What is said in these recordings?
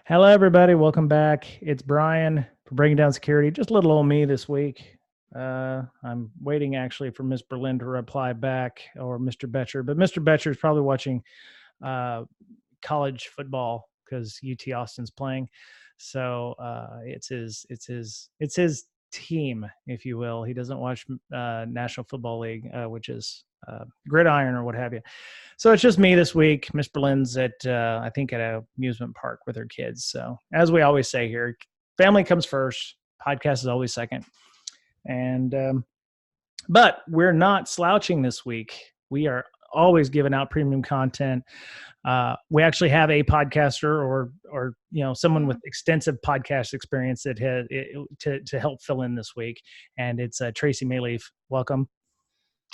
Hello, everybody. Welcome back. It's Brian for Breaking Down Security. Just a little old me this week. I'm waiting actually for Miss Berlin to reply back or Mr. Betcher, but Mr. Betcher is probably watching uh, college football because UT Austin's playing. So it's his team, if you will. He doesn't watch National Football League, which is gridiron or what have you. So it's just me this week. Miss Berlin's at I think at an amusement park with her kids. So as we always say here, family comes first. Podcast is always second. And but we're not slouching this week. We are always giving out premium content. We actually have a podcaster or someone with extensive podcast experience that had to help fill in this week, and it's Tracy Maleeff. Welcome.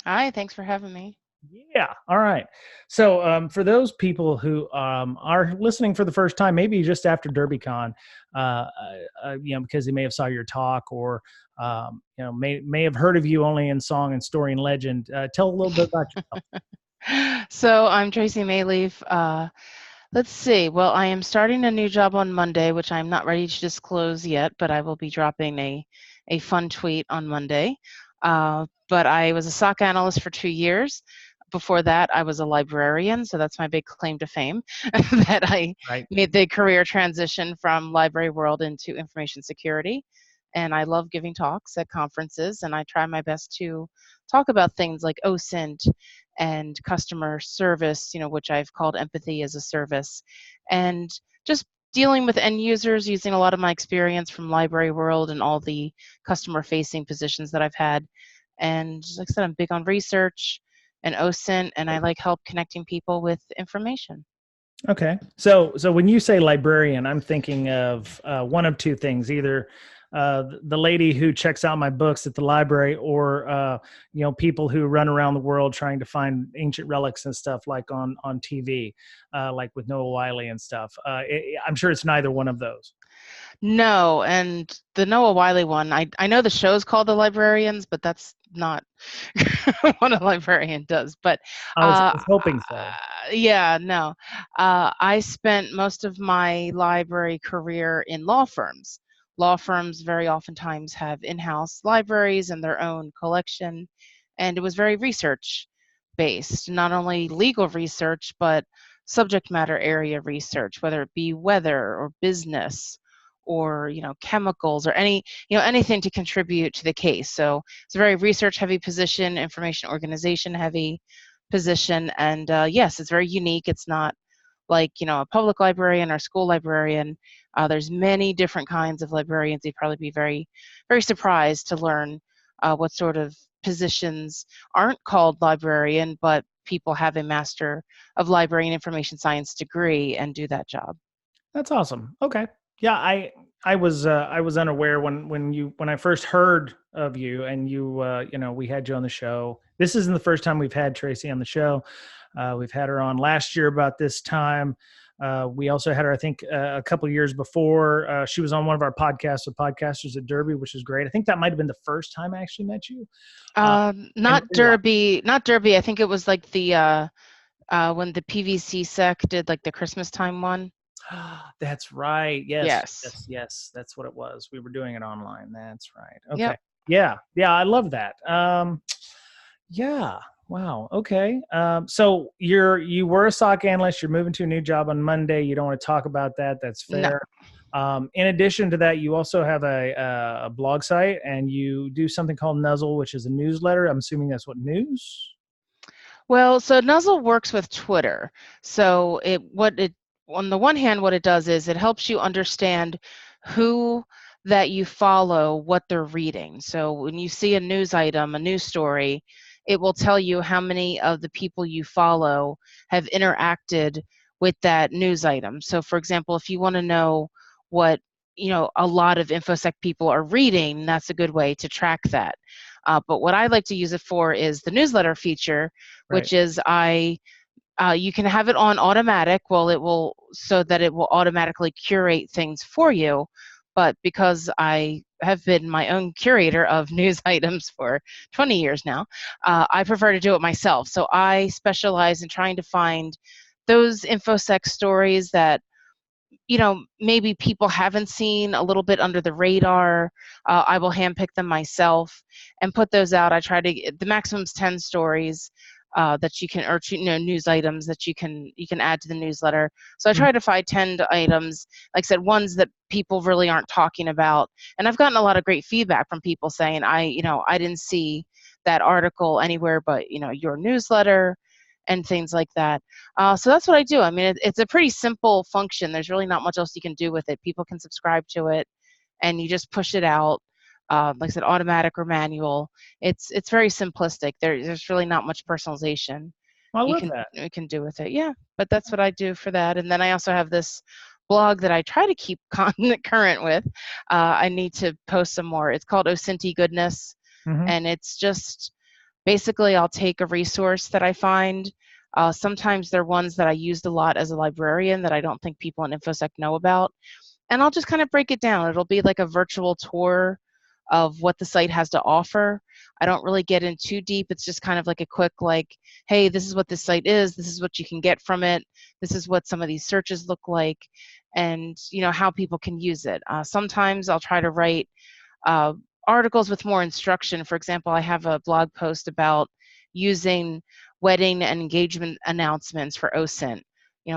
Hi, thanks for having me. Yeah. All right. So for those people who are listening for the first time, maybe just after Derbycon, because they may have saw your talk or may have heard of you only in song and story and legend. Tell a little bit about yourself. So I'm Tracy Maleeff. Let's see. Well, I am starting a new job on Monday, which I'm not ready to disclose yet, but I will be dropping a fun tweet on Monday. But I was a SOC analyst for 2 years. Before that, I was a librarian, so that's my big claim to fame, that I made the career transition from library world into information security. And I love giving talks at conferences, and I try my best to talk about things like OSINT and customer service, which I've called empathy as a service, and just dealing with end users using a lot of my experience from library world and all the customer-facing positions that I've had. And like I said, I'm big on research and OSINT, and I like help connecting people with information. Okay. So when you say librarian, I'm thinking of one of two things: either the lady who checks out my books at the library, or people who run around the world trying to find ancient relics and stuff, like on TV, like with Noah Wiley and stuff. I'm sure it's neither one of those. No, and the Noah Wiley one, I know the show's called The Librarians, but that's not what a librarian does. But I was hoping so. Yeah, no. I spent most of my library career in law firms. Law firms very oftentimes have in-house libraries and their own collection, and it was very research based, not only legal research, but subject matter area research, whether it be weather or business or chemicals or anything to contribute to the case. So it's a very research heavy position, information organization heavy position, and yes, it's very unique. It's not like a public librarian or school librarian. There's many different kinds of librarians. You'd probably be very, very surprised to learn what sort of positions aren't called librarian, but people have a Master of Library and Information Science degree and do that job. That's awesome. Okay. Yeah, I was unaware when I first heard of you, and we had you on the show. This isn't the first time we've had Tracy on the show. We've had her on last year about this time. We also had her, I think, a couple of years before. She was on one of our podcasts with Podcasters at Derby, which is great. I think that might have been the first time I actually met you. Not Derby. I think it was like the when the BrakeSec did like the Christmas time one. That's right. Yes. Yes. Yes. That's what it was. We were doing it online. That's right. Okay. Yep. Yeah. Yeah. I love that. Yeah. Wow. Okay. So you were a SOC analyst. You're moving to a new job on Monday. You don't want to talk about that. That's fair. No. In addition to that, you also have a blog site, and you do something called Nuzzle, which is a newsletter. I'm assuming that's what news. Well, so Nuzzle works with Twitter. So on the one hand, what it does is it helps you understand who that you follow, what they're reading. So when you see a news item, a news story, it will tell you how many of the people you follow have interacted with that news item. So for example, if you want to know what a lot of InfoSec people are reading, that's a good way to track that. But what I like to use it for is the newsletter feature, which is you can have it on automatic. So that it will automatically curate things for you. But because I have been my own curator of news items for 20 years now, I prefer to do it myself. So I specialize in trying to find those InfoSec stories that maybe people haven't seen, a little bit under the radar. I will handpick them myself and put those out. I try to get the maximum's 10 stories that you can, or news items that you can add to the newsletter. So I Mhm. try to find 10 items, like I said, ones that people really aren't talking about. And I've gotten a lot of great feedback from people saying, I didn't see that article anywhere but your newsletter and things like that. So that's what I do. I mean, it's a pretty simple function. There's really not much else you can do with it. People can subscribe to it, and you just push it out. Like I said, automatic or manual. It's very simplistic. There's really not much personalization I love that. you can do with it. Yeah, but that's what I do for that. And then I also have this blog that I try to keep current with. I need to post some more. It's called Ocinti Goodness, Hmm. and it's just basically I'll take a resource that I find. Sometimes they're ones that I used a lot as a librarian that I don't think people in InfoSec know about, and I'll just kind of break it down. It'll be like a virtual tour of what the site has to offer. I don't really get in too deep. It's just kind of like a quick, like, hey, this is what this site is. This is what you can get from it. This is what some of these searches look like, and how people can use it. Sometimes I'll try to write uh, articles with more instruction. For example, I have a blog post about using wedding and engagement announcements for OSINT,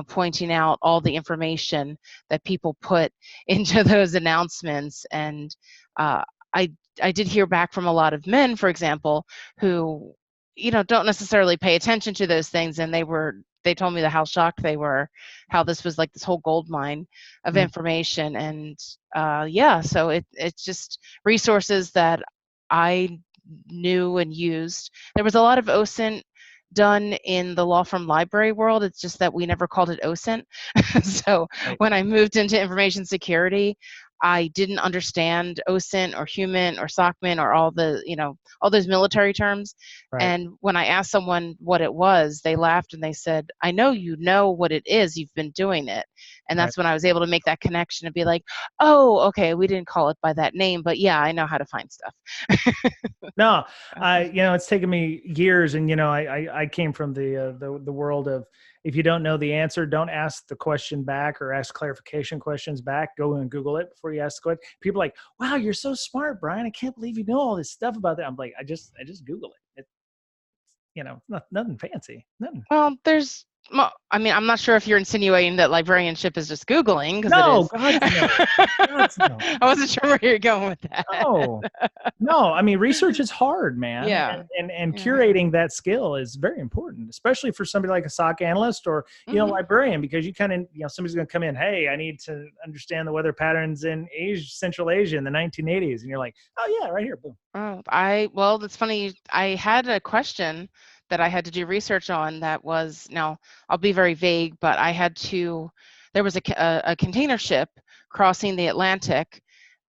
pointing out all the information that people put into those announcements. And uh, I, I did hear back from a lot of men, for example, who, don't necessarily pay attention to those things. And they told me how shocked they were, how this was like this whole gold mine of information. And yeah, so it's just resources that I knew and used. There was a lot of OSINT done in the law firm library world. It's just that we never called it OSINT. So Right. when I moved into information security, I didn't understand OSINT or HUMINT or SOCMINT or all those military terms. Right. And when I asked someone what it was, they laughed and they said, I know you know what it is. You've been doing it. And Right. that's when I was able to make that connection and be like, oh, okay, we didn't call it by that name, but yeah, I know how to find stuff. No, it's taken me years, and I came from the world of, if you don't know the answer, don't ask the question back or ask clarification questions back. Go and Google it before you ask the question. People are like, wow, you're so smart, Brian. I can't believe you know all this stuff about that. I'm like, I just Google it. Nothing fancy. Nothing. Well, I'm not sure if you're insinuating that librarianship is just Googling, because it No, is. God, no. God, no. I wasn't sure where you're going with that. No. No, I mean, research is hard, man. Yeah. And Yeah. curating that skill is very important, especially for somebody like a SOC analyst or, Mhm. librarian, because you kind of, somebody's going to come in, hey, I need to understand the weather patterns in Central Asia in the 1980s. And you're like, oh yeah, right here. Boom. Oh, well, that's funny. I had a question that I had to do research on that was, now I'll be very vague, but there was a container ship crossing the Atlantic,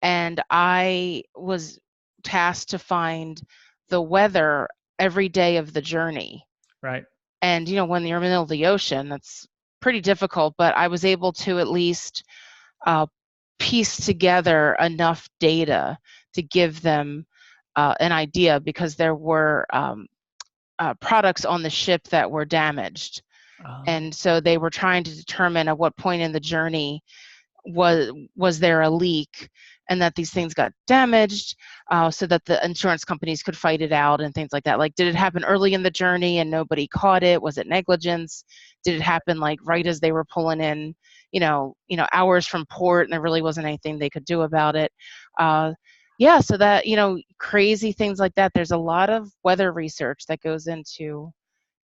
and I was tasked to find the weather every day of the journey. Right. And when you're in the middle of the ocean, that's pretty difficult, but I was able to at least uh, piece together enough data to give them an idea, because there were products on the ship that were damaged. Um, And so they were trying to determine at what point in the journey was there a leak, and that these things got damaged, so that the insurance companies could fight it out and things like that. Like, did it happen early in the journey and nobody caught it? Was it negligence? Did it happen like right as they were pulling in, hours from port, and there really wasn't anything they could do about it? Yeah, so that, crazy things like that. There's a lot of weather research that goes into,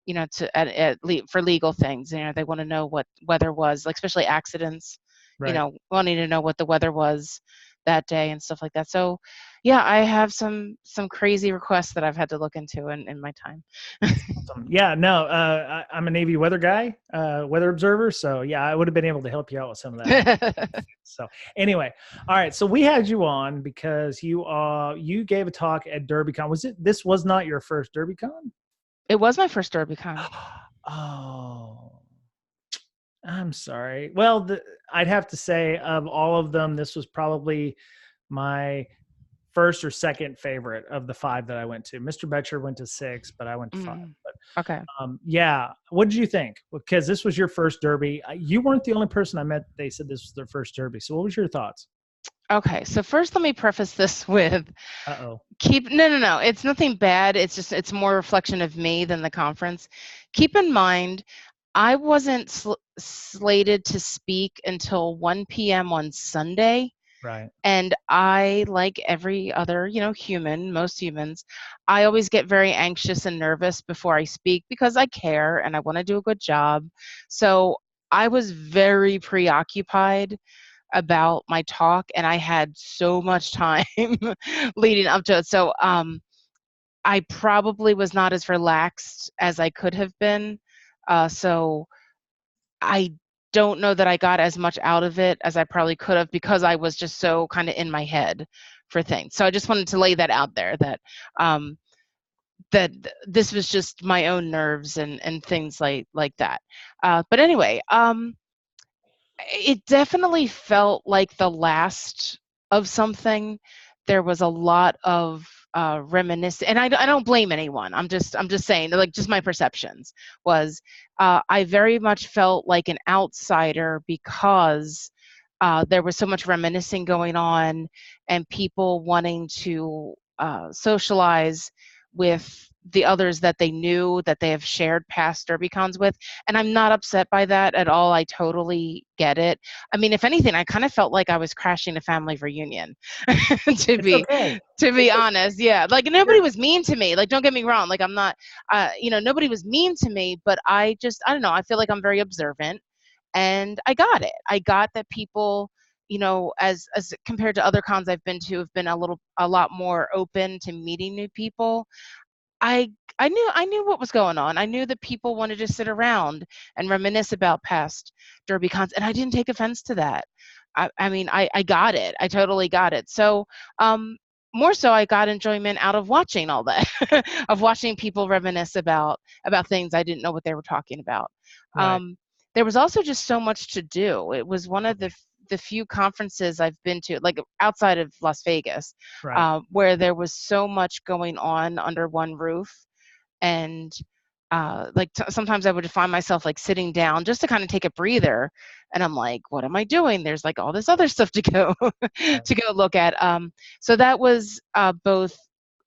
for legal things. They want to know what weather was, like especially accidents, right. wanting to know what the weather was that day and stuff like that. So yeah, I have some crazy requests that I've had to look into in my time. That's awesome. Yeah, no, I'm a Navy weather guy, weather observer. So yeah, I would have been able to help you out with some of that. So anyway, all right. So we had you on because you gave a talk at Derbycon. This was not your first Derbycon? It was my first Derbycon. Oh, I'm sorry. Well, I'd have to say, of all of them, this was probably my first or second favorite of the five that I went to. Mr. Betcher went to 6, but I went to 5. Mm. But Okay. Yeah, what did you think? Because this was your first Derby. You weren't the only person I met. They said this was their first Derby. So what was your thoughts? Okay. So first, let me preface this with Uh-oh. no. It's nothing bad. It's more reflection of me than the conference. Keep in mind, I wasn't slated to speak until 1 p.m. on Sunday. Right. And I, like every other, human, most humans, I always get very anxious and nervous before I speak because I care and I want to do a good job. So I was very preoccupied about my talk, and I had so much time leading up to it. So I probably was not as relaxed as I could have been. So I don't know that I got as much out of it as I probably could have because I was just so kind of in my head for things. So I just wanted to lay that out there that um, this was just my own nerves and things like that. But anyway, it definitely felt like the last of something. There was a lot of reminiscing, and I don't blame anyone. I'm just saying, like, just my perceptions was I very much felt like an outsider because there was so much reminiscing going on and people wanting to socialize with the others that they knew that they have shared past derbycons with, and I'm not upset by that at all. I totally get it. I mean, if anything, I kind of felt like I was crashing a family reunion to It's be okay. to be It's honest. Yeah, like okay. nobody was mean to me, like, don't get me wrong, like I'm not nobody was mean to me, but I don't know, I feel like I'm very observant, and I got it. I got that people, as compared to other cons I've been to, have been a lot more open to meeting new people. I I knew what was going on. I knew that people wanted to sit around and reminisce about past derby cons, and I didn't take offense to that. I mean, I got it. I totally got it. So, um, more so, I got enjoyment out of watching all that, of watching people reminisce about things I didn't know what they were talking about. Right. Um, there was also just so much to do. It was one of the few conferences I've been to, like outside of Las Vegas, Right. where there was so much going on under one roof. And like sometimes I would find myself like sitting down just to kind of take a breather, and I'm like, what am I doing? There's like all this other stuff to go Right. to go look at. So that was both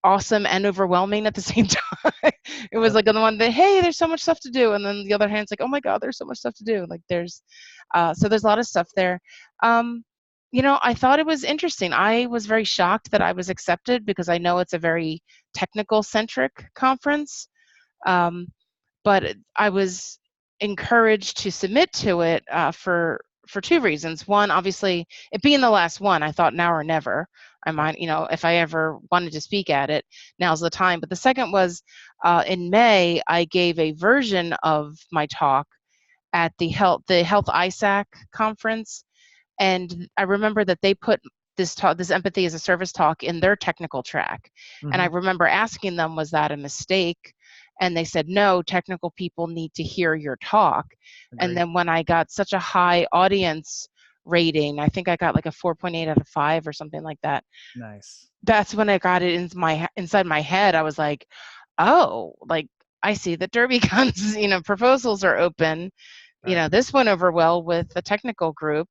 awesome and overwhelming at the same time. It was Yep. like on the one that, hey, there's so much stuff to do, and then the other hand, it's like, oh my god, there's so much stuff to do. Like there's a lot of stuff there. um I thought it was interesting. I was very shocked that I was accepted because I know it's a very technical centric conference. um, but I was encouraged to submit to it for two reasons. One, obviously, it being the last one, I thought now or never. I Right. might, if I ever wanted to speak at it, now's the time. But the second was in May, I gave a version of my talk at the Health ISAC conference, and I remember that they put this empathy as a service talk in their technical track. And I Hmm. remember asking them, was that a mistake? And they said, no, technical people need to hear your talk. And Agreed. then when I got such a high audience rating, I think I got like a 4.8 out of 5 or something like that. Nice. That's when I got it inside my head. I was like, oh, like I see that DerbyCon's, proposals are open. Right. This went over well with the technical group.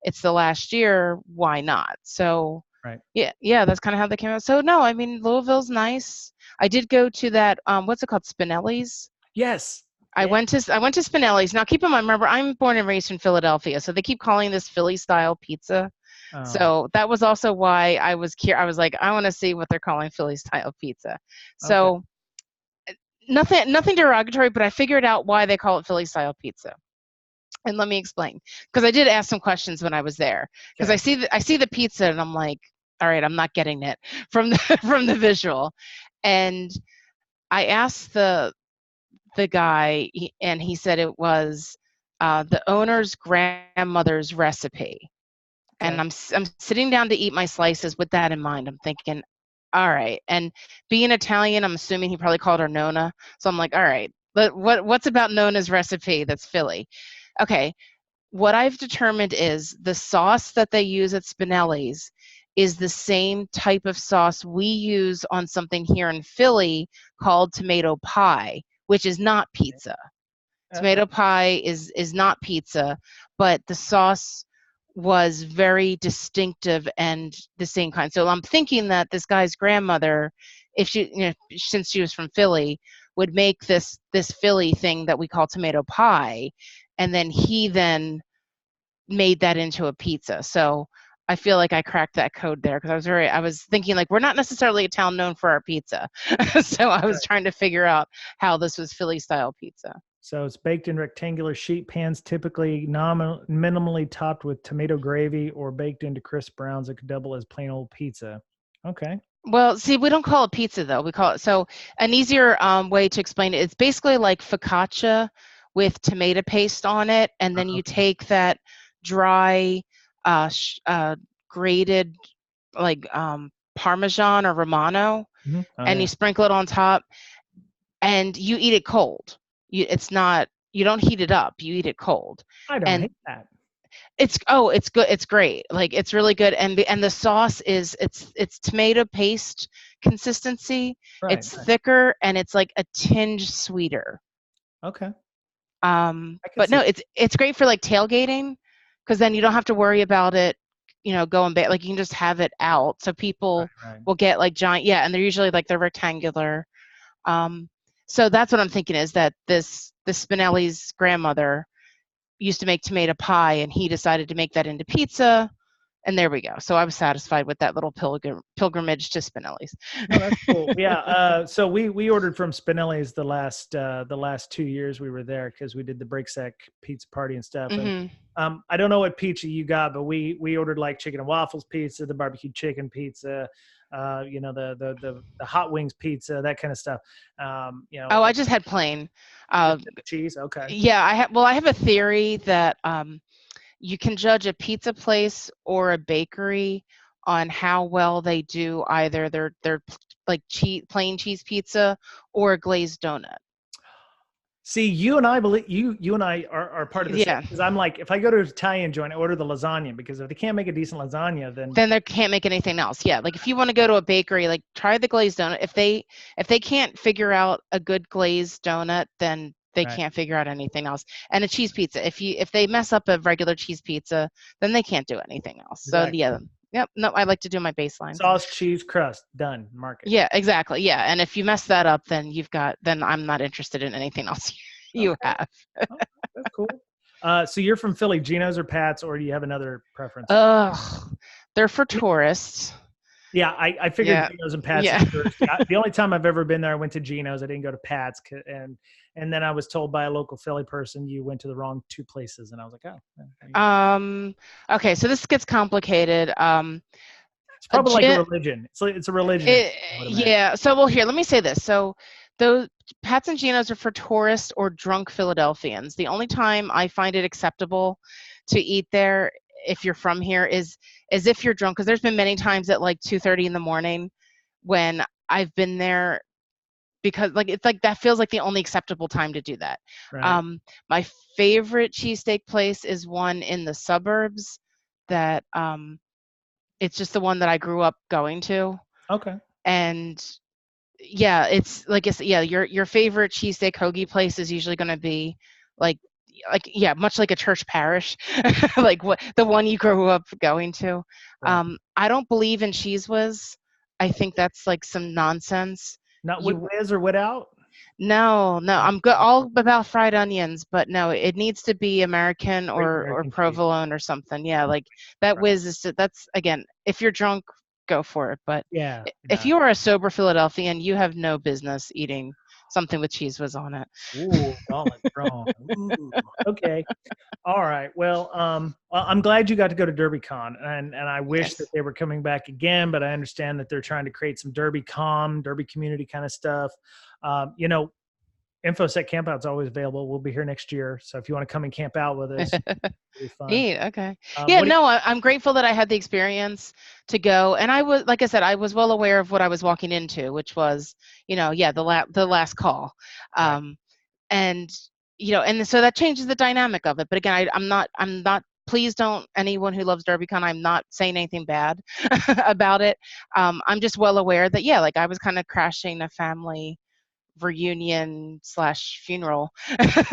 It's the last year, why not? So Right. yeah, that's kind of how they came out. So no, I mean, Louisville's nice. I did go to that what's it called, Spinelli's. Yes. I Yeah. went to Spinelli's. Now keep in mind, remember, I'm born and raised in Philadelphia, so they keep calling this Philly style pizza. Oh. So that was also why I was curious. I was like, I want to see what they're calling Philly style pizza. Okay. So nothing derogatory, but I figured out why they call it Philly style pizza. And let me explain, because I did ask some questions when I was there. Because Okay. I see the pizza, and I'm like, all right, I'm not getting it from the from the visual. And I asked the guy, and he said it was the owner's grandmother's recipe. And Okay. I'm sitting down to eat my slices with that in mind. I'm thinking, all right. And being Italian, I'm assuming he probably called her Nona. So I'm like, all right, but what's about Nona's recipe that's Philly? Okay, what I've determined is the sauce that they use at Spinelli's is the same type of sauce we use on something here in Philly called tomato pie, which is not pizza. Uh-oh. Tomato pie is not pizza, but the sauce was very distinctive and the same kind. So I'm thinking that this guy's grandmother, if she, since she was from Philly, would make this Philly thing that we call tomato pie, and then he then made that into a pizza. So I feel like I cracked that code there, because I was thinking, like, we're not necessarily a town known for our pizza. So I was trying to figure out how this was Philly style pizza. So it's baked in rectangular sheet pans, typically minimally topped with tomato gravy, or baked into crisp browns that could double as plain old pizza. Okay. Well, see, we don't call it pizza though. We call it, so an easier way to explain it, it's basically like focaccia with tomato paste on it, and then you Okay. take that dry, grated, like Parmesan or Romano, Oh, and yeah. you sprinkle it on top, and you eat it cold. You don't heat it up. You eat it cold, I don't and hate that. it's good. It's great. Like, it's really good. And the sauce is, it's tomato paste consistency. Right. It's thicker, and it's like a tinge sweeter. Okay. I can But see. no, it's great for like tailgating, because then you don't have to worry about it, going back. Like, you can just have it out. So people Right. will get like giant, yeah, and they're usually like, they're rectangular. So that's what I'm thinking, is that this Spinelli's grandmother used to make tomato pie, and he decided to make that into pizza, and there we go. So I was satisfied with that little pilgrimage to Spinelli's. No, that's cool. Yeah. So we ordered from Spinelli's the last 2 years we were there, because we did the BrakeSec pizza party and stuff. And Mm-hmm. I don't know what pizza you got, but we ordered like chicken and waffles pizza, the barbecue chicken pizza, the hot wings pizza, that kind of stuff. Oh, I just had plain. Just Uh, cheese. Okay. yeah, I have a theory that you can judge a pizza place or a bakery on how well they do either their like plain cheese pizza or a glazed donut. See, you and I believe you and I are part of the same, Yeah. because I'm like, if I go to an Italian joint, I order the lasagna, because if they can't make a decent lasagna, then Then they can't make anything else. Yeah, like if you want to go to a bakery, like, try the glazed donut. If they can't figure out a good glazed donut, then they right, can't figure out anything else. And a cheese pizza, if they mess up a regular cheese pizza, then they can't do anything else. So exactly. yeah, yep. No, I like to do my baselines. Sauce, cheese, crust, done. Market. Yeah, exactly. Yeah, and if you mess that up, then then I'm not interested in anything else you Okay. have. Oh, that's cool. So you're from Philly, Geno's or Pat's, or do you have another preference? Ugh, they're for tourists. Yeah, I figured Yeah, Geno's and Pat's yeah. at first. Yeah, the only time I've ever been there, I went to Geno's. I didn't go to Pat's, and then I was told by a local Philly person, you went to the wrong two places, and I was like, oh. Okay, so this gets complicated. It's A probably like a gin, religion. It's a religion, I would imagine. yeah. So, well, here, let me say this. So, those Pats and Ginos are for tourists or drunk Philadelphians. The only time I find it acceptable to eat there, if you're from here, is if you're drunk. Because there's been many times at like 2:30 in the morning when I've been there, because like, it's like, that feels like the only acceptable time to do that. Right. My favorite cheesesteak place is one in the suburbs that it's just the one that I grew up going to. Okay. And yeah, it's like, it's, yeah, your favorite cheesesteak hoagie place is usually going to be like yeah, much like a church parish, like what the one you grew up going to. Right. I don't believe in Cheese Whiz. I think that's like some nonsense. Not with You whiz or without? No, I'm good all about fried onions, but no, it needs to be American Great or American cheese. provolone or something. Yeah, like that Right. whiz is that's, again, if you're drunk, go for it. But Yeah. if No. you are a sober Philadelphian, you have no business eating something with cheese whiz on it. Ooh, Golden Throne. Ooh. Okay. All right. Well, I'm glad you got to go to Derbycon, and I wish that Yes. they were coming back again, but I understand that they're trying to create some Derby community kind of stuff. You know, InfoSec Campout's always available. We'll be here next year, so if you want to come and camp out with us, it'll be fun. Neat. Okay. Yeah. What do No, I'm grateful that I had the experience to go, and I was, like I said, I was well aware of what I was walking into, which was, yeah, the last call, right. and and so that changes the dynamic of it. But again, I'm not. Please don't, anyone who loves Derbycon, I'm not saying anything bad about it. I'm just well aware that, yeah, like I was kind of crashing a family reunion slash funeral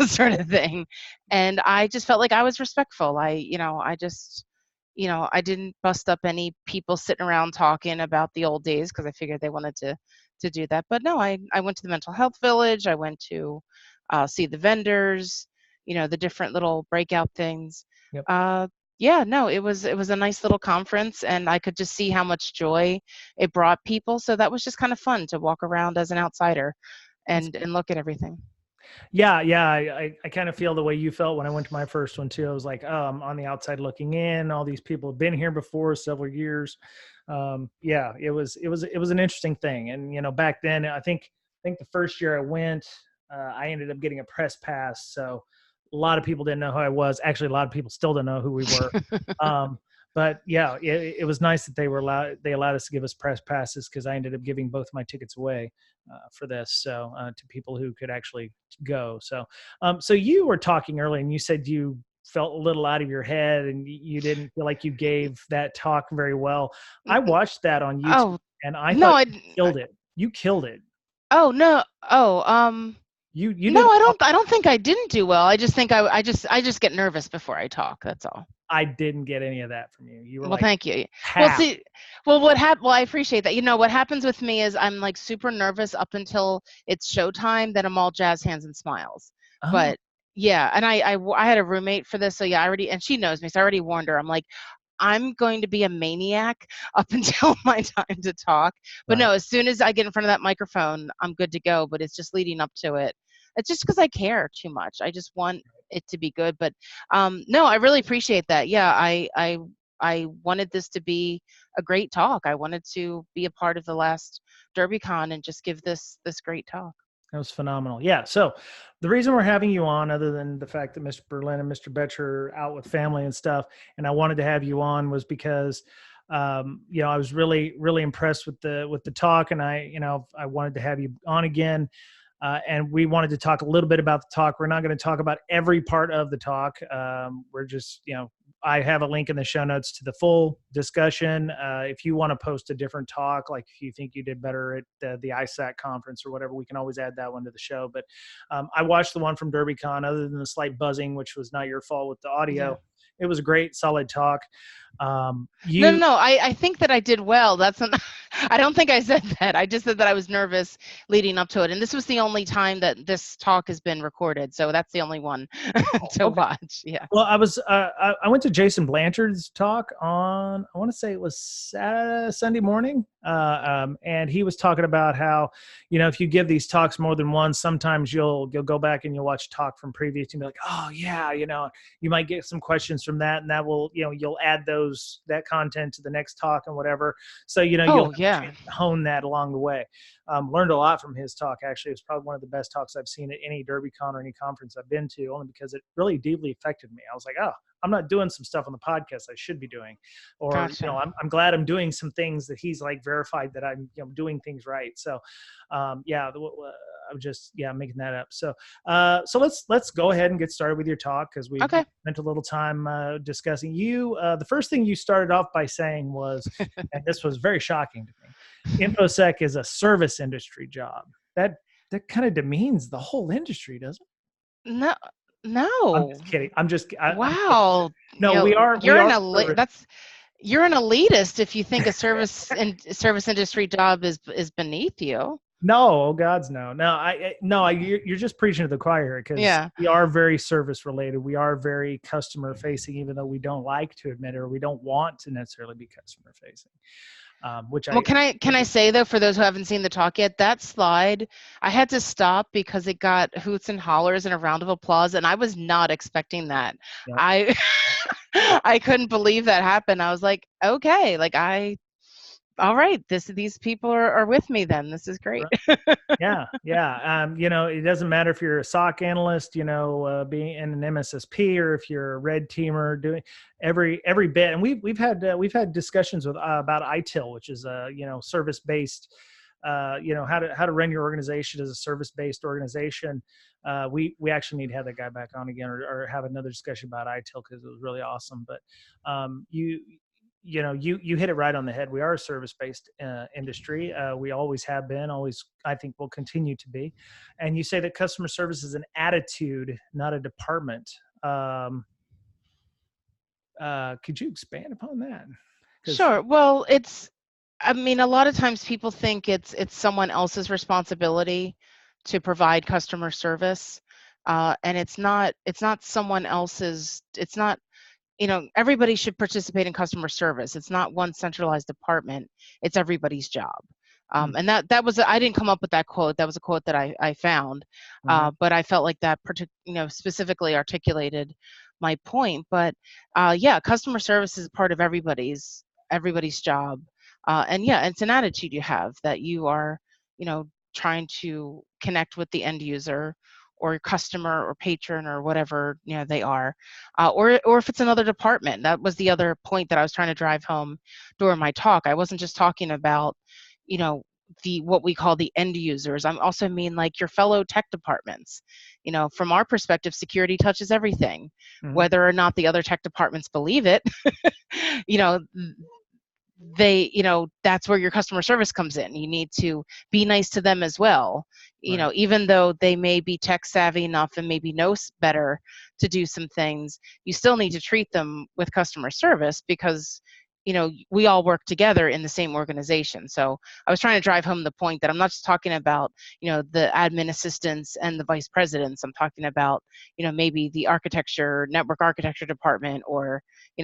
sort of thing. And I just felt like I was respectful. I didn't bust up any people sitting around talking about the old days because I figured they wanted to do that. But no, I went to the mental health village. I went to see the vendors, the different little breakout things. Yep. Uh, yeah, no, it was a nice little conference, and I could just see how much joy it brought people. So that was just kind of fun to walk around as an outsider That's and look at everything. Yeah, yeah. I kind of feel the way you felt when I went to my first one too. I was like, oh, I'm on the outside looking in. All these people have been here before several years. Yeah, it was an interesting thing. And back then, I think the first year I went, I ended up getting a press pass. So a lot of people didn't know who I was. Actually, a lot of people still don't know who we were. Um, but yeah, it was nice that they allowed us to give us press passes because I ended up giving both my tickets away for this, so to people who could actually go. So you were talking earlier, and you said you felt a little out of your head, and you didn't feel like you gave that talk very well. I watched that on YouTube, Oh, and I no, thought you killed it. You killed it. oh, no. Oh, You no, did. I don't think I didn't do well. I just think I just get nervous before I talk. That's all. I didn't get any of that from you. You were Well, like thank you. Well, half. see, well, I appreciate that. What happens with me is I'm like super nervous up until it's showtime, then I'm all jazz hands and smiles. Oh, But yeah, and I had a roommate for this, so yeah, and she knows me, so I already warned her. I'm like, I'm going to be a maniac up until my time to talk. But right. no, as soon as I get in front of that microphone, I'm good to go. But it's just leading up to it. It's just because I care too much. I just want it to be good. But no, I really appreciate that. Yeah, I wanted this to be a great talk. I wanted to be a part of the last Derbycon and just give this great talk. That was phenomenal. Yeah. So the reason we're having you on, other than the fact that Mr. Berlin and Mr. Betcher are out with family and stuff, and I wanted to have you on, was because I was really, really impressed with the talk, and I wanted to have you on again. And we wanted to talk a little bit about the talk. We're not going to talk about every part of the talk. We're just, I have a link in the show notes to the full discussion. If you want to post a different talk, like if you think you did better at the ISAC conference or whatever, we can always add that one to the show. But I watched the one from Derbycon, other than the slight buzzing, which was not your fault with the Yeah. audio. It was a great, solid talk. No, no, You no. I think that I did well. That's not, I don't think I said that. I just said that I was nervous leading up to it. And this was the only time that this talk has been recorded. So that's the only one to okay? watch. Yeah. Well, I went to Jason Blanchard's talk on, I want to say it was Sunday morning, and he was talking about how, if you give these talks more than once, sometimes you'll go back and you'll watch talk from previous and be like, oh yeah, you might get some questions from that, and that will, you'll add that content to the next talk and whatever. So you'll Oh, have a yeah. chance to hone that along the way. Learned a lot from his talk. Actually, it's probably one of the best talks I've seen at any DerbyCon or any conference I've been to, only because it really deeply affected me. I was like, oh, I'm not doing some stuff on the podcast I should be doing, or Gotcha. I'm glad I'm doing some things that he's like verified that I'm doing things right. So, yeah, I'm just making that up. So let's go ahead and get started with your talk, because we Okay. spent a little time discussing you. The first thing you started off by saying was, and this was very shocking to me, InfoSec is a service industry job. That kind of demeans the whole industry, doesn't No, it? I'm just no. kidding. I'm kidding. Wow. No, we are service. You're an elitist if you think a service industry job is beneath you. No, oh gods, no, no. No. You're just preaching to the choir, because Yeah. we are very service related. We are very customer facing, even though we don't like to admit it, or we don't want to necessarily be customer facing. Which Well, I can I say though, for those who haven't seen the talk yet, that slide I had to stop because it got hoots and hollers and a round of applause, and I was not expecting that. yeah. I I couldn't believe that happened. I was like, okay, like all right, these people are with me then. This is great. Yeah, yeah. It doesn't matter if you're a SOC analyst, being in an MSSP, or if you're a red teamer, doing every bit. And we've had discussions about ITIL, which is a service based, how to run your organization as a service based organization. We actually need to have that guy back on again, or have another discussion about ITIL, because it was really awesome. But you you hit it right on the head. We are a service-based industry. We always have been, always, I think will continue to be. And you say that customer service is an attitude, not a department. Could you expand upon that? Sure. Well, I mean, a lot of times people think it's someone else's responsibility to provide customer service, and it's not someone else's. It's not, everybody should participate in customer service. It's not one centralized department. It's everybody's job. And that was, I didn't come up with that quote. That was a quote that I found, but I felt like that specifically articulated my point. But yeah, customer service is part of everybody's job. And yeah, it's an attitude you have that you are, trying to connect with the end user or customer or patron or whatever they are, or if it's another department. That was the other point that I was trying to drive home during my talk. I wasn't just talking about the what we call the end users. I'm also mean like your fellow tech departments. From our perspective, security touches everything, whether or not the other tech departments believe it. you know that's where your customer service comes in. You need to be nice to them as well. Right. Even though they may be tech savvy enough and maybe know better to do some things, you still need to treat them with customer service because we all work together in the same organization. So I was trying to drive home the point that I'm not just talking about the admin assistants and the vice presidents. I'm talking about maybe the network architecture department, or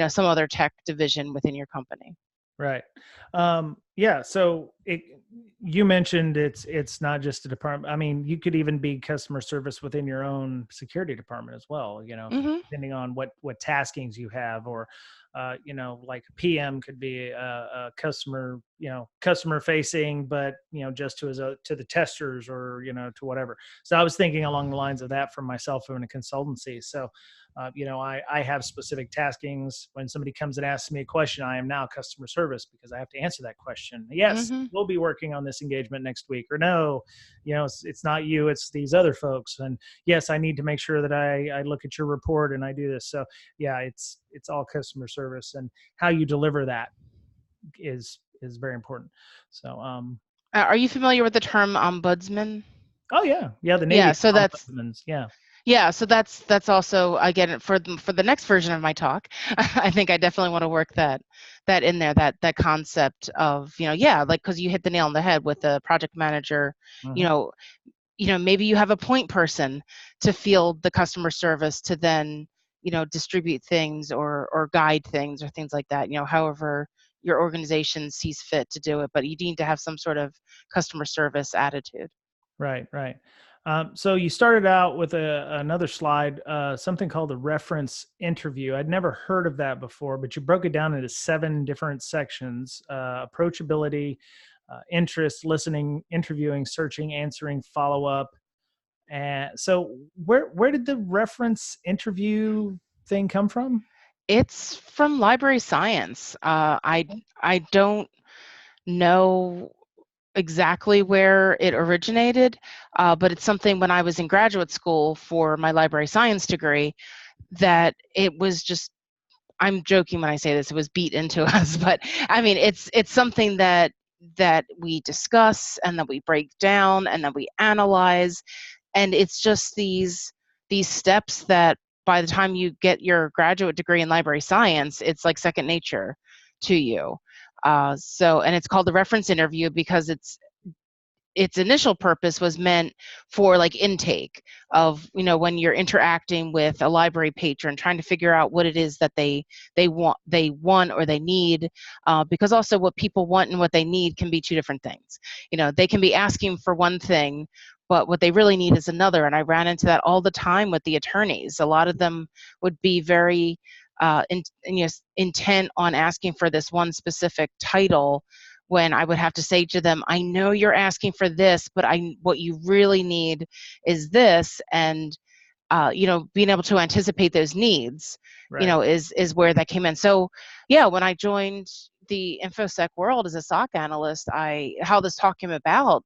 some other tech division within your company. Right. Yeah. So you mentioned it's not just a department. I mean, you could even be customer service within your own security department as well. Mm-hmm. Depending on what taskings you have, or like a PM could be a customer, customer facing, but just to the testers, or to whatever. So I was thinking along the lines of that for myself in a consultancy. So I have specific taskings. When somebody comes and asks me a question, I am now customer service because I have to answer that question. Yes, Mm-hmm. we'll be working on this engagement next week, or no, it's not you, it's these other folks. And yes, I need to make sure that I look at your report and I do this. So yeah, it's all customer service, and how you deliver that is very important. So Are you familiar with the term ombudsman? oh yeah, the Navy Yeah, so that's ombudsmans. Yeah. Yeah, so that's also, again, for the next version of my talk. I think I definitely want to work that in there, that concept of yeah, like, because you hit the nail on the head with the project manager. you Mm-hmm. know Maybe you have a point person to field the customer service, to then distribute things or guide things or things like that. However your organization sees fit to do it, but you need to have some sort of customer service attitude. Right, right. So you started out with another slide, something called the reference interview. I'd never heard of that before, but you broke it down into 7 different sections: approachability, interest, listening, interviewing, searching, answering, follow up. And so, where did the reference interview thing come from? It's from library science. I don't know exactly where it originated, but it's something when I was in graduate school for my library science degree that it was just, I'm joking when I say this, it was beat into us, but I mean, it's something that we discuss and that we break down and that we analyze, and it's just these steps that by the time you get your graduate degree in library science, it's like second nature to you. And it's called the reference interview because its initial purpose was meant for like intake of when you're interacting with a library patron, trying to figure out what it is that they want or they need, because also what people want and what they need can be two different things. They can be asking for one thing, but what they really need is another. And I ran into that all the time with the attorneys. A lot of them would be very intent on asking for this one specific title, when I would have to say to them, I know you're asking for this, but what you really need is this. And being able to anticipate those needs, Right. is where that came in. So yeah, when I joined the InfoSec world as a SOC analyst, how this talk came about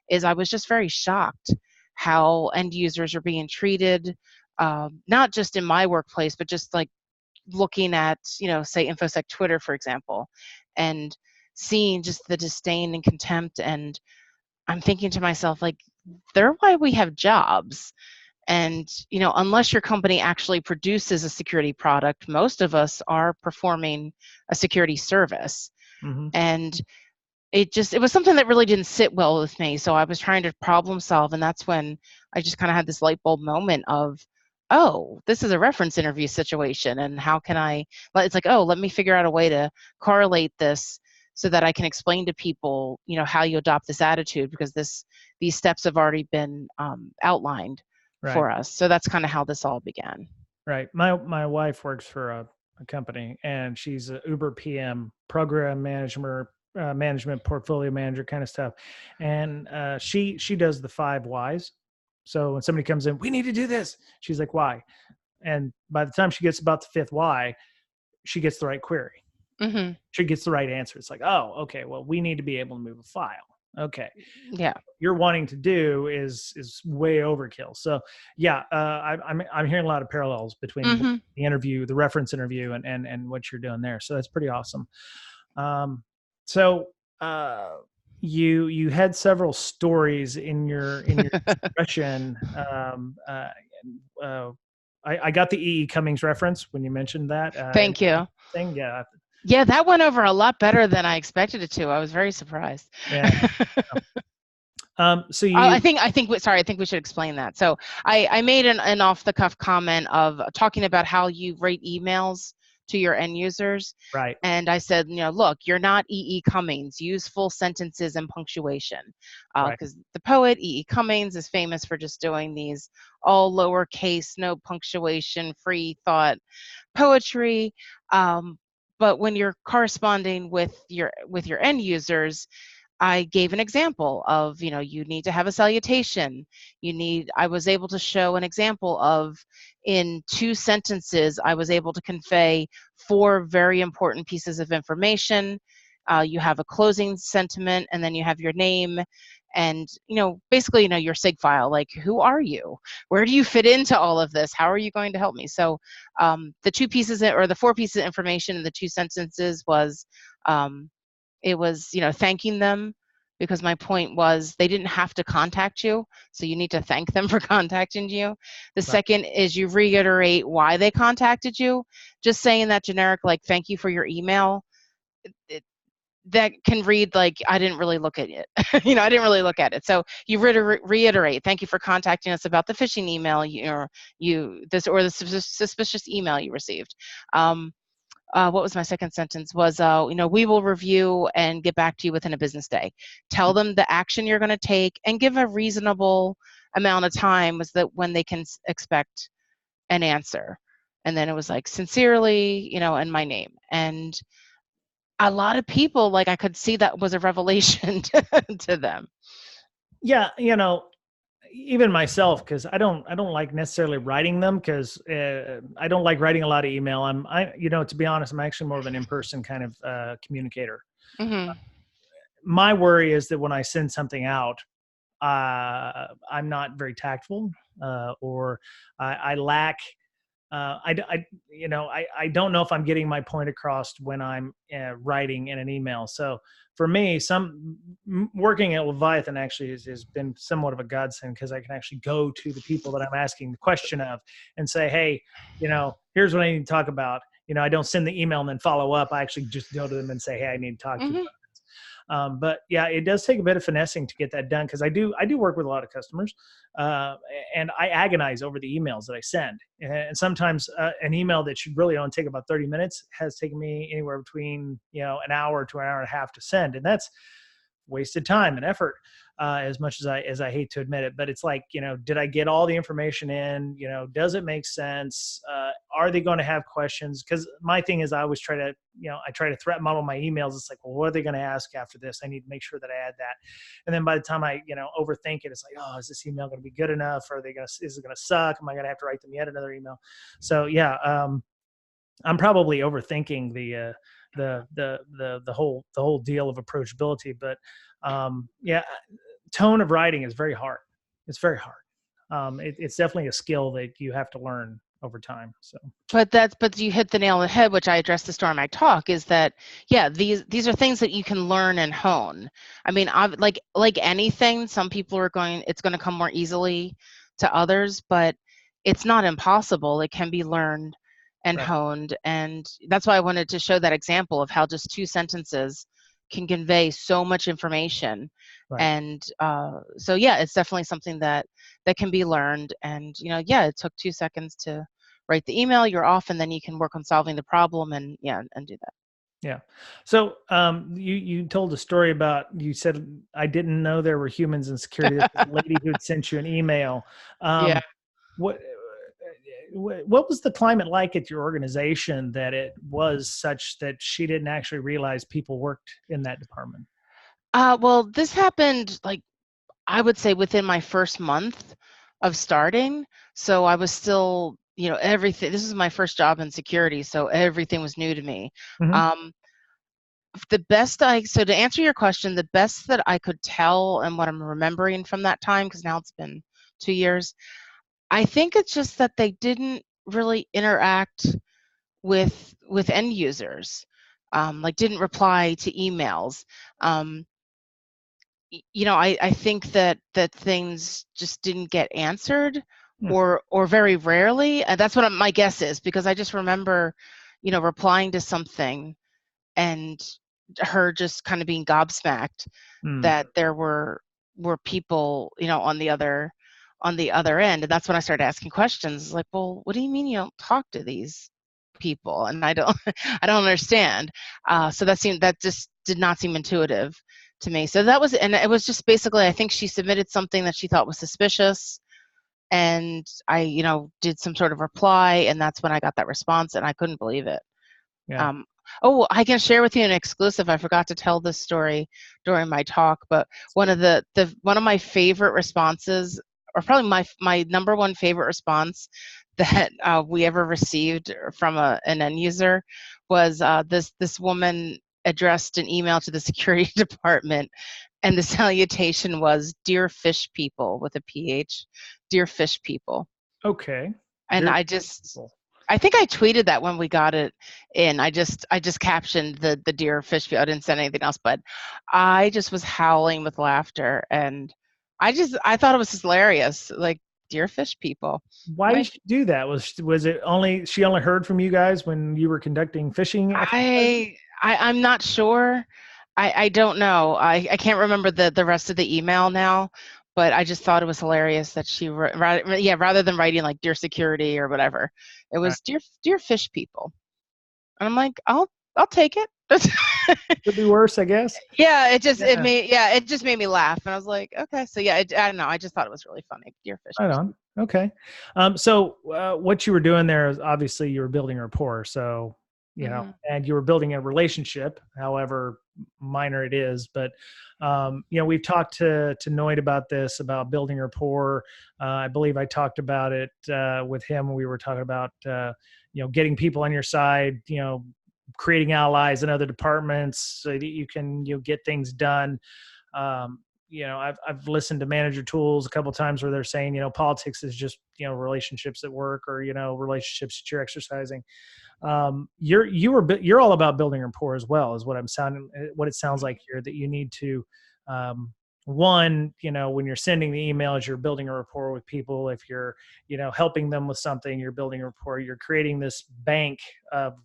is I was just very shocked how end users are being treated, not just in my workplace, but just like looking at, say InfoSec Twitter, for example, and seeing just the disdain and contempt, and I'm thinking to myself, like, they're why we have jobs. And, unless your company actually produces a security product, most of us are performing a security service. Mm-hmm. And it was something that really didn't sit well with me. So I was trying to problem solve, and that's when I just kind of had this light bulb moment of, oh, this is a reference interview situation, and how can it's like, oh, let me figure out a way to correlate this so that I can explain to people, how you adopt this attitude, because these steps have already been outlined for us. So that's kind of how this all began. Right. My wife works for a company, and she's a Uber PM, program management, portfolio manager kind of stuff. And she does the 5 whys. So when somebody comes in, we need to do this. She's like, why? And by the time she gets about the 5th why, she gets the right query. Mm-hmm. She gets the right answer. It's like, oh, okay, well, we need to be able to move a file. Okay. Yeah. You're wanting to do is way overkill. So yeah, I'm hearing a lot of parallels between Mm-hmm. the interview, the reference interview, and what you're doing there. So that's pretty awesome. So you had several stories in your discussion. I got the E.E. Cummings reference when you mentioned that. Thank you. Thing, yeah. Yeah, that went over a lot better than I expected it to. I was very surprised. Yeah. So I think we should explain that. So I made an off the cuff comment of talking about how you rate emails to your end users. Right. And I said, look, you're not E.E. Cummings. Use full sentences and punctuation. Because the poet, E.E. Cummings, is famous for just doing these all lowercase, no punctuation, free thought poetry. But when you're corresponding with your end users, I gave an example of, you need to have a salutation. I was able to show an example of, in 2 sentences, I was able to convey 4 very important pieces of information. You have a closing sentiment, and then you have your name, and, basically, your SIG file, like, who are you? Where do you fit into all of this? How are you going to help me? So the 2 pieces, or the 4 pieces of information in the 2 sentences was, it was, thanking them, because my point was they didn't have to contact you, so you need to thank them for contacting you. The second is you reiterate why they contacted you. Just saying that generic, like, thank you for your email, that can read like, I didn't really look at it. I didn't really look at it. So you reiterate, thank you for contacting us about the phishing email, or the suspicious email you received. What was my second sentence was, we will review and get back to you within a business day. Tell them the action you're going to take, and give a reasonable amount of time was that when they can expect an answer. And then it was like, sincerely, and my name. And a lot of people, like, I could see that was a revelation to them. Yeah. Even myself, because I don't like necessarily writing them, because I don't like writing a lot of email. To be honest, I'm actually more of an in-person kind of communicator. Mm-hmm. My worry is that when I send something out, I'm not very tactful, or I lack. I don't know if I'm getting my point across when I'm writing in an email. So for me, working at Leviathan actually has been somewhat of a godsend, because I can actually go to the people that I'm asking the question of and say, hey, here's what I need to talk about. I don't send the email and then follow up. I actually just go to them and say, hey, I need to talk to you about this. But yeah, it does take a bit of finessing to get that done, because I do work with a lot of customers, and I agonize over the emails that I send. And sometimes an email that should really only take about 30 minutes has taken me anywhere between an hour to an hour and a half to send, and that's wasted time and effort, as much as I hate to admit it. But it's like, did I get all the information in? Does it make sense? Are they going to have questions? Because my thing is, I always try to, I try to threat model my emails. It's like, well, what are they going to ask after this? I need to make sure that I add that. And then by the time I, overthink it, it's like, oh, is this email going to be good enough? Is it going to suck? Am I going to have to write them yet another email? So yeah, I'm probably overthinking the whole deal of approachability. But yeah, tone of writing is very hard. It's very hard. It's definitely a skill that you have to learn over time. So, But you hit the nail on the head, which I addressed this during my talk, is that yeah, these are things that you can learn and hone. I mean, like anything, some people it's going to come more easily to others, but it's not impossible. It can be learned and right, honed, and that's why I wanted to show that example of how just 2 sentences can convey so much information. right. And so yeah, it's definitely something that can be learned. And yeah, it took 2 seconds to write the email, you're off, and then you can work on solving the problem and do that. Yeah. So you told a story about, you said, I didn't know there were humans in security. This was a lady who had sent you an email. Yeah. What what was the climate like at your organization that it was such that she didn't actually realize people worked in that department? Well, this happened, like, I would say within my first month of starting. So I was still, everything. This is my first job in security, so everything was new to me. Hmm. Um, so to answer your question, the best that I could tell and what I'm remembering from that time, because now it's been 2 years, I think it's just that they didn't really interact with end users, like didn't reply to emails. Um, I think that things just didn't get answered, Hmm. or very rarely, and that's what my guess is, because I just remember, replying to something and her just kind of being gobsmacked Hmm. that there were people, on the other end. And that's when I started asking questions like, well, what do you mean you don't talk to these people? And I don't I don't understand. So that just did not seem intuitive to me. So and it was just basically, I think she submitted something that she thought was suspicious, and I, did some sort of reply, and that's when I got that response, and I couldn't believe it. Yeah. Um, oh, I can share with you an exclusive. I forgot to tell this story during my talk, but one of my favorite responses, or probably my number one favorite response that we ever received from an end user, was this woman addressed an email to the security department, and the salutation was "Dear Fish People" with a PH, "Dear Fish People." Okay. And Dear people. I think I tweeted that when we got it in. I just captioned the "Dear Fish People." I didn't send anything else, but I just was howling with laughter, and I thought it was hilarious. Like, "Dear Fish People." Why did Right. she do that? Was it only, she only heard from you guys when you were conducting fishing exercises? I'm not sure. I don't know. I can't remember the rest of the email now, but I just thought it was hilarious that rather than writing like "Dear Security" or whatever, it Right. was "Dear Fish People." And I'm like, I'll take it. Could be worse, I guess. Yeah, Yeah. it just made me laugh, and I was like, okay, so yeah, I don't know, I just thought it was really funny. "Dear Fish Right People." on. Okay. So what you were doing there is, obviously you were building rapport. So, Hmm. and you were building a relationship, however minor it is. But, we've talked to Noid about this, about building rapport. I believe I talked about it with him. We were talking about, getting people on your side, creating allies in other departments so that you can, get things done. um, I've listened to manager tools a couple of times where they're saying, politics is just, relationships at work, or, relationships that you're exercising. You're all about building rapport as well, is what it sounds like here, that you need to, um, one, when you're sending the emails, you're building a rapport with people. If you're, helping them with something, you're building a rapport. You're creating this bank of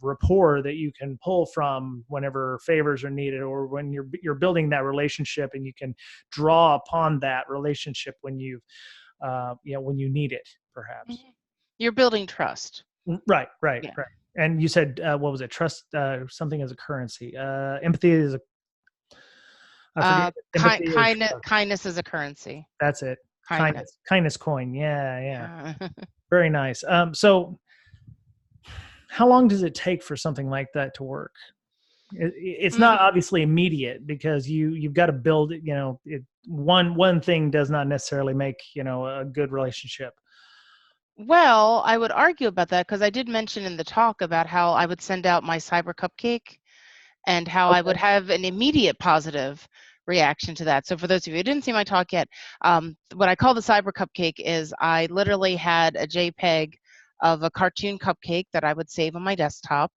rapport that you can pull from whenever favors are needed, or when you're building that relationship, and you can draw upon that relationship when when you need it, perhaps. Hmm. You're building trust. Right, right, Yeah. right. And you said, what was it? Trust, something as a currency. Empathy is a, I forget. Empathy or trust. Kindness is a currency. That's it. Kindness. Kindness coin. Yeah, yeah. Yeah. Very nice. So how long does it take for something like that to work? It's not Mm, obviously immediate, because you've got to build it. One thing does not necessarily make, a good relationship. well, I would argue about that, because I did mention in the talk about how I would send out my cyber cupcake, and how I Okay. would have an immediate positive reaction to that. So for those of you who didn't see my talk yet, what I call the cyber cupcake is I literally had a JPEG of a cartoon cupcake that I would save on my desktop.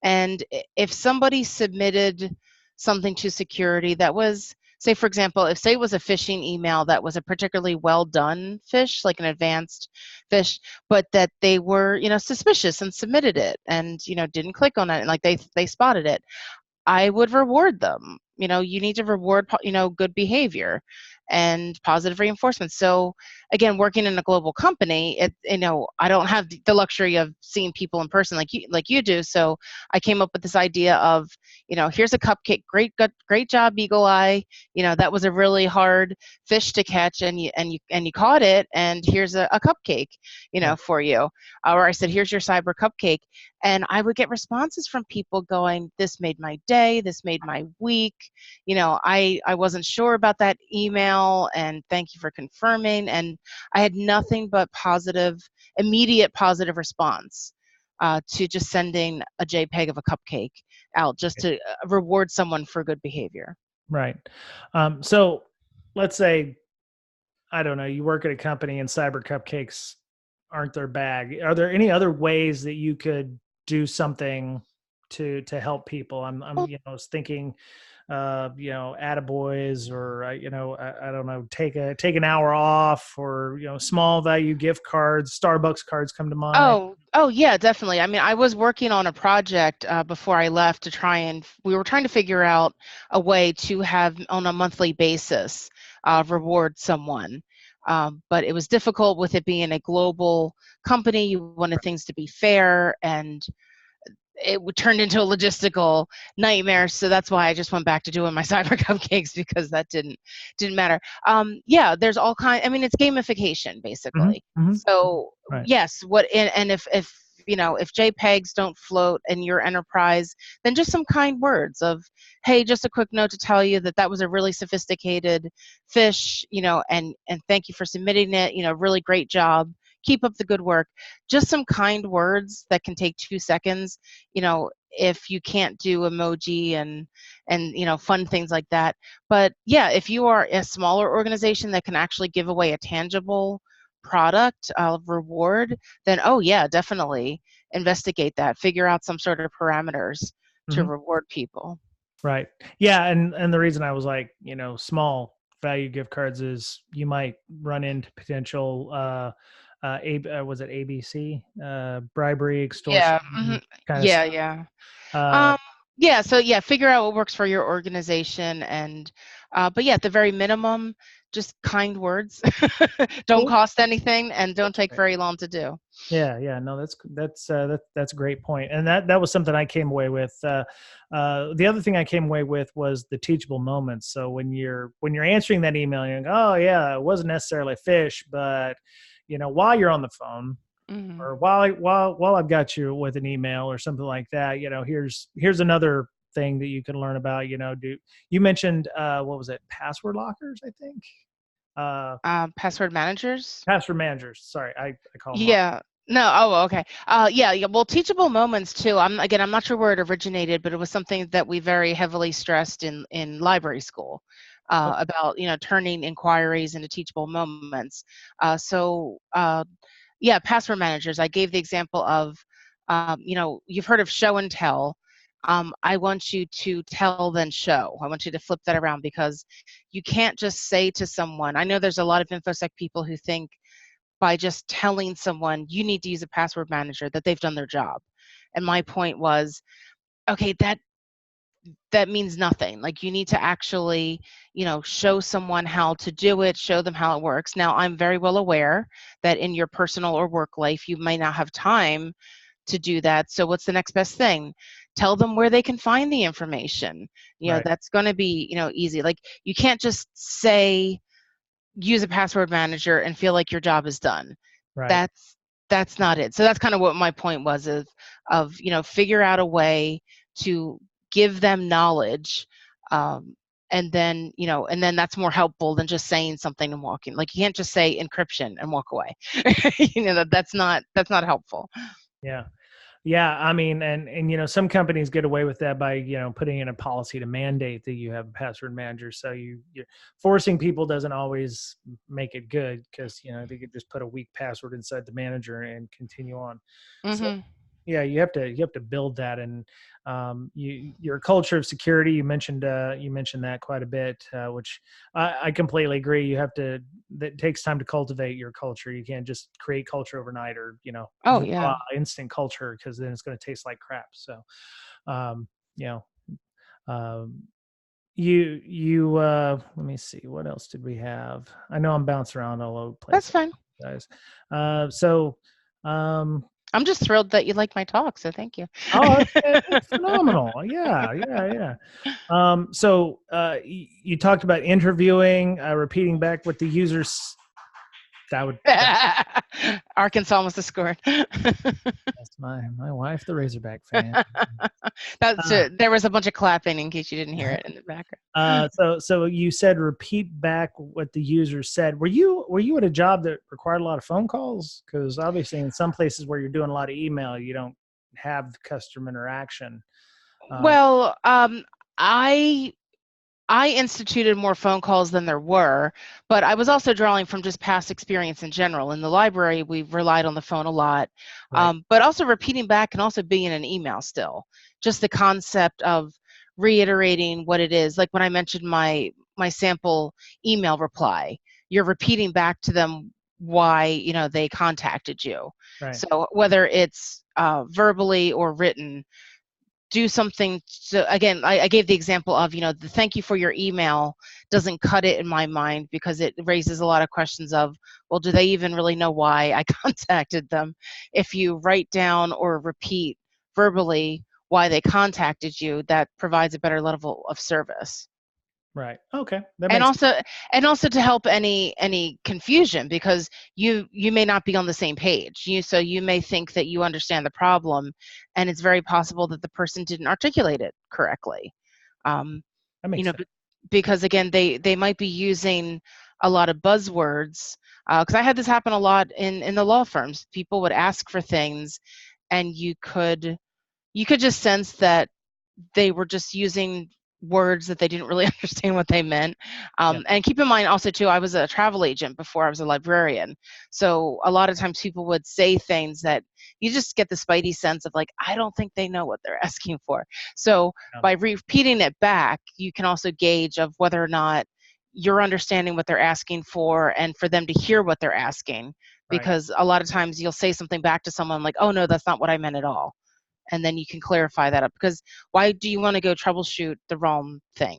And if somebody submitted something to security that was, say, for example, if say it was a phishing email that was a particularly well done phish, like an advanced phish, but that they were, suspicious and submitted it and, didn't click on it and like they spotted it, I would reward them. You need to reward, good behavior and positive reinforcement. So again, working in a global company, I don't have the luxury of seeing people in person like you do. So I came up with this idea of, here's a cupcake. Great job, Eagle Eye. That was a really hard fish to catch, and you caught it. And here's a cupcake, Right. for you. Or I said, here's your cyber cupcake. And I would get responses from people going, this made my day, this made my week. I wasn't sure about that email, and thank you for confirming. And I had nothing but immediate positive response to just sending a JPEG of a cupcake out just to reward someone for good behavior. Right. So let's say, I don't know, you work at a company and cyber cupcakes aren't their bag. Are there any other ways that you could do something to help people? I'm was thinking, attaboys, or I don't know, take an hour off, or small value gift cards. Starbucks cards come to mind. Oh yeah, definitely. I mean, I was working on a project before I left we were trying to figure out a way to have on a monthly basis reward someone. But it was difficult with it being a global company. You wanted things to be fair, and it turned into a logistical nightmare. So that's why I just went back to doing my cyber cupcakes, because that didn't matter. Yeah, there's all kind. I mean, it's gamification basically. Mm-hmm. So Right. yes, and if JPEGs don't float in your enterprise, then just some kind words of, hey, just a quick note to tell you that was a really sophisticated fish, and thank you for submitting it. Really great job. Keep up the good work. Just some kind words that can take 2 seconds. If you can't do emoji and fun things like that. But yeah, if you are a smaller organization that can actually give away a tangible product reward, then oh yeah, definitely investigate that. Figure out some sort of parameters to Mm-hmm. reward people. Right. Yeah, and the reason I was like, small value gift cards is you might run into potential was it ABC, bribery, Yeah. extortion kind of Yeah. stuff. Yeah. Uh, Um, yeah, so yeah, figure out what works for your organization, and but yeah, at the very minimum, just kind words. Don't cool. cost anything and don't take very long to do. Yeah. No, that's a great point, and that was something I came away with. The other thing I came away with was the teachable moments. So when you're answering that email, you're like, oh yeah, it wasn't necessarily a fish, but while you're on the phone, Hmm. or while I've got you with an email or something like that, here's another thing that you can learn about. You mentioned what was it, password lockers, I think. Password managers. Password managers. Sorry, I call them. Yeah. No. Oh, okay. Yeah. Well, teachable moments too. I'm not sure where it originated, but it was something that we very heavily stressed in library school Okay. about turning inquiries into teachable moments. Yeah, password managers. I gave the example of, you've heard of show and tell. I want you to tell then show. I want you to flip that around, because you can't just say to someone. I know there's a lot of InfoSec people who think by just telling someone you need to use a password manager that they've done their job. And my point was, okay, that means nothing. Like, you need to actually, show someone how to do it, show them how it works. Now, I'm very well aware that in your personal or work life, you may not have time to do that. So what's the next best thing? Tell them where they can find the information. Right. That's going to be, easy. Like, you can't just say, use a password manager and feel like your job is done. Right. That's not it. So that's kind of what my point was, of figure out a way to give them knowledge, and then that's more helpful than just saying something and walking. Like, you can't just say encryption and walk away. That's not helpful. Yeah. Yeah, I mean, and some companies get away with that by putting in a policy to mandate that you have a password manager. So you're forcing people doesn't always make it good, because they could just put a weak password inside the manager and continue on. So Hmm. yeah, you have to build that, and your culture of security. You mentioned that quite a bit, which I completely agree. You have to. That takes time to cultivate your culture. You can't just create culture overnight, or Oh voila, yeah, instant culture, because then it's going to taste like crap. So, um, you know, um, let me see, what else did we have? I know I'm bouncing around all over the that's place, fine. guys. So, um, I'm just thrilled that you like my talk, so thank you. oh, it's phenomenal. Yeah, yeah, yeah. So you talked about interviewing, repeating back what the users. That Arkansas must have scored. that's my wife, the Razorback fan. That's Uh, there was a bunch of clapping in case you didn't hear it in the background. so you said repeat back what the user said. Were you at a job that required a lot of phone calls? Because obviously, in some places where you're doing a lot of email, you don't have the customer interaction. Um, Well, I I instituted more phone calls than there were, but I was also drawing from just past experience in general. In the library, we relied on the phone a lot, right, but also repeating back can also be in an email still. Just the concept of reiterating what it is. Like when I mentioned my sample email reply, you're repeating back to them why they contacted you. right, So whether it's verbally or written, do something. So again, I gave the example of the thank you for your email doesn't cut it in my mind, because it raises a lot of questions of, well, do they even really know why I contacted them? If you write down or repeat verbally why they contacted you, that provides a better level of service. right. Okay, that and makes also and also to help any confusion, because you may not be on the same page. You may think that you understand the problem, and it's very possible that the person didn't articulate it correctly. um, that you makes know sense. because again, they might be using a lot of buzzwords, because I had this happen a lot in the law firms. People would ask for things, and you could just sense that they were just using words that they didn't really understand what they meant. Yeah, And keep in mind also too, I was a travel agent before I was a librarian. So a lot of times people would say things that you just get the spidey sense of, like, I don't think they know what they're asking for. So yeah, by repeating it back, you can also gauge of whether or not you're understanding what they're asking for, and for them to hear what they're asking. right, Because a lot of times you'll say something back to someone like, oh no, that's not what I meant at all, and then you can clarify that up. Because why do you want to go troubleshoot the wrong thing?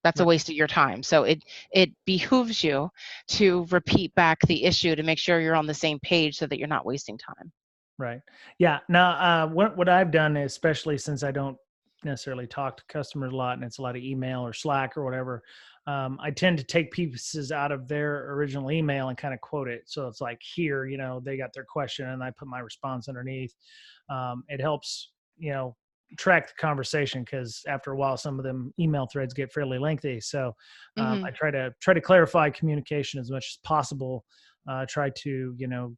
That's a right. waste of your time. So it behooves you to repeat back the issue to make sure you're on the same page, so that you're not wasting time. Right. Yeah. Now, what I've done, especially since I don't necessarily talk to customers a lot, and it's a lot of email or Slack or whatever, I tend to take pieces out of their original email and kind of quote it. So it's like, here, they got their question, and I put my response underneath. It helps, track the conversation, because after a while, some of them email threads get fairly lengthy. So I Hmm. try to clarify communication as much as possible. Try to,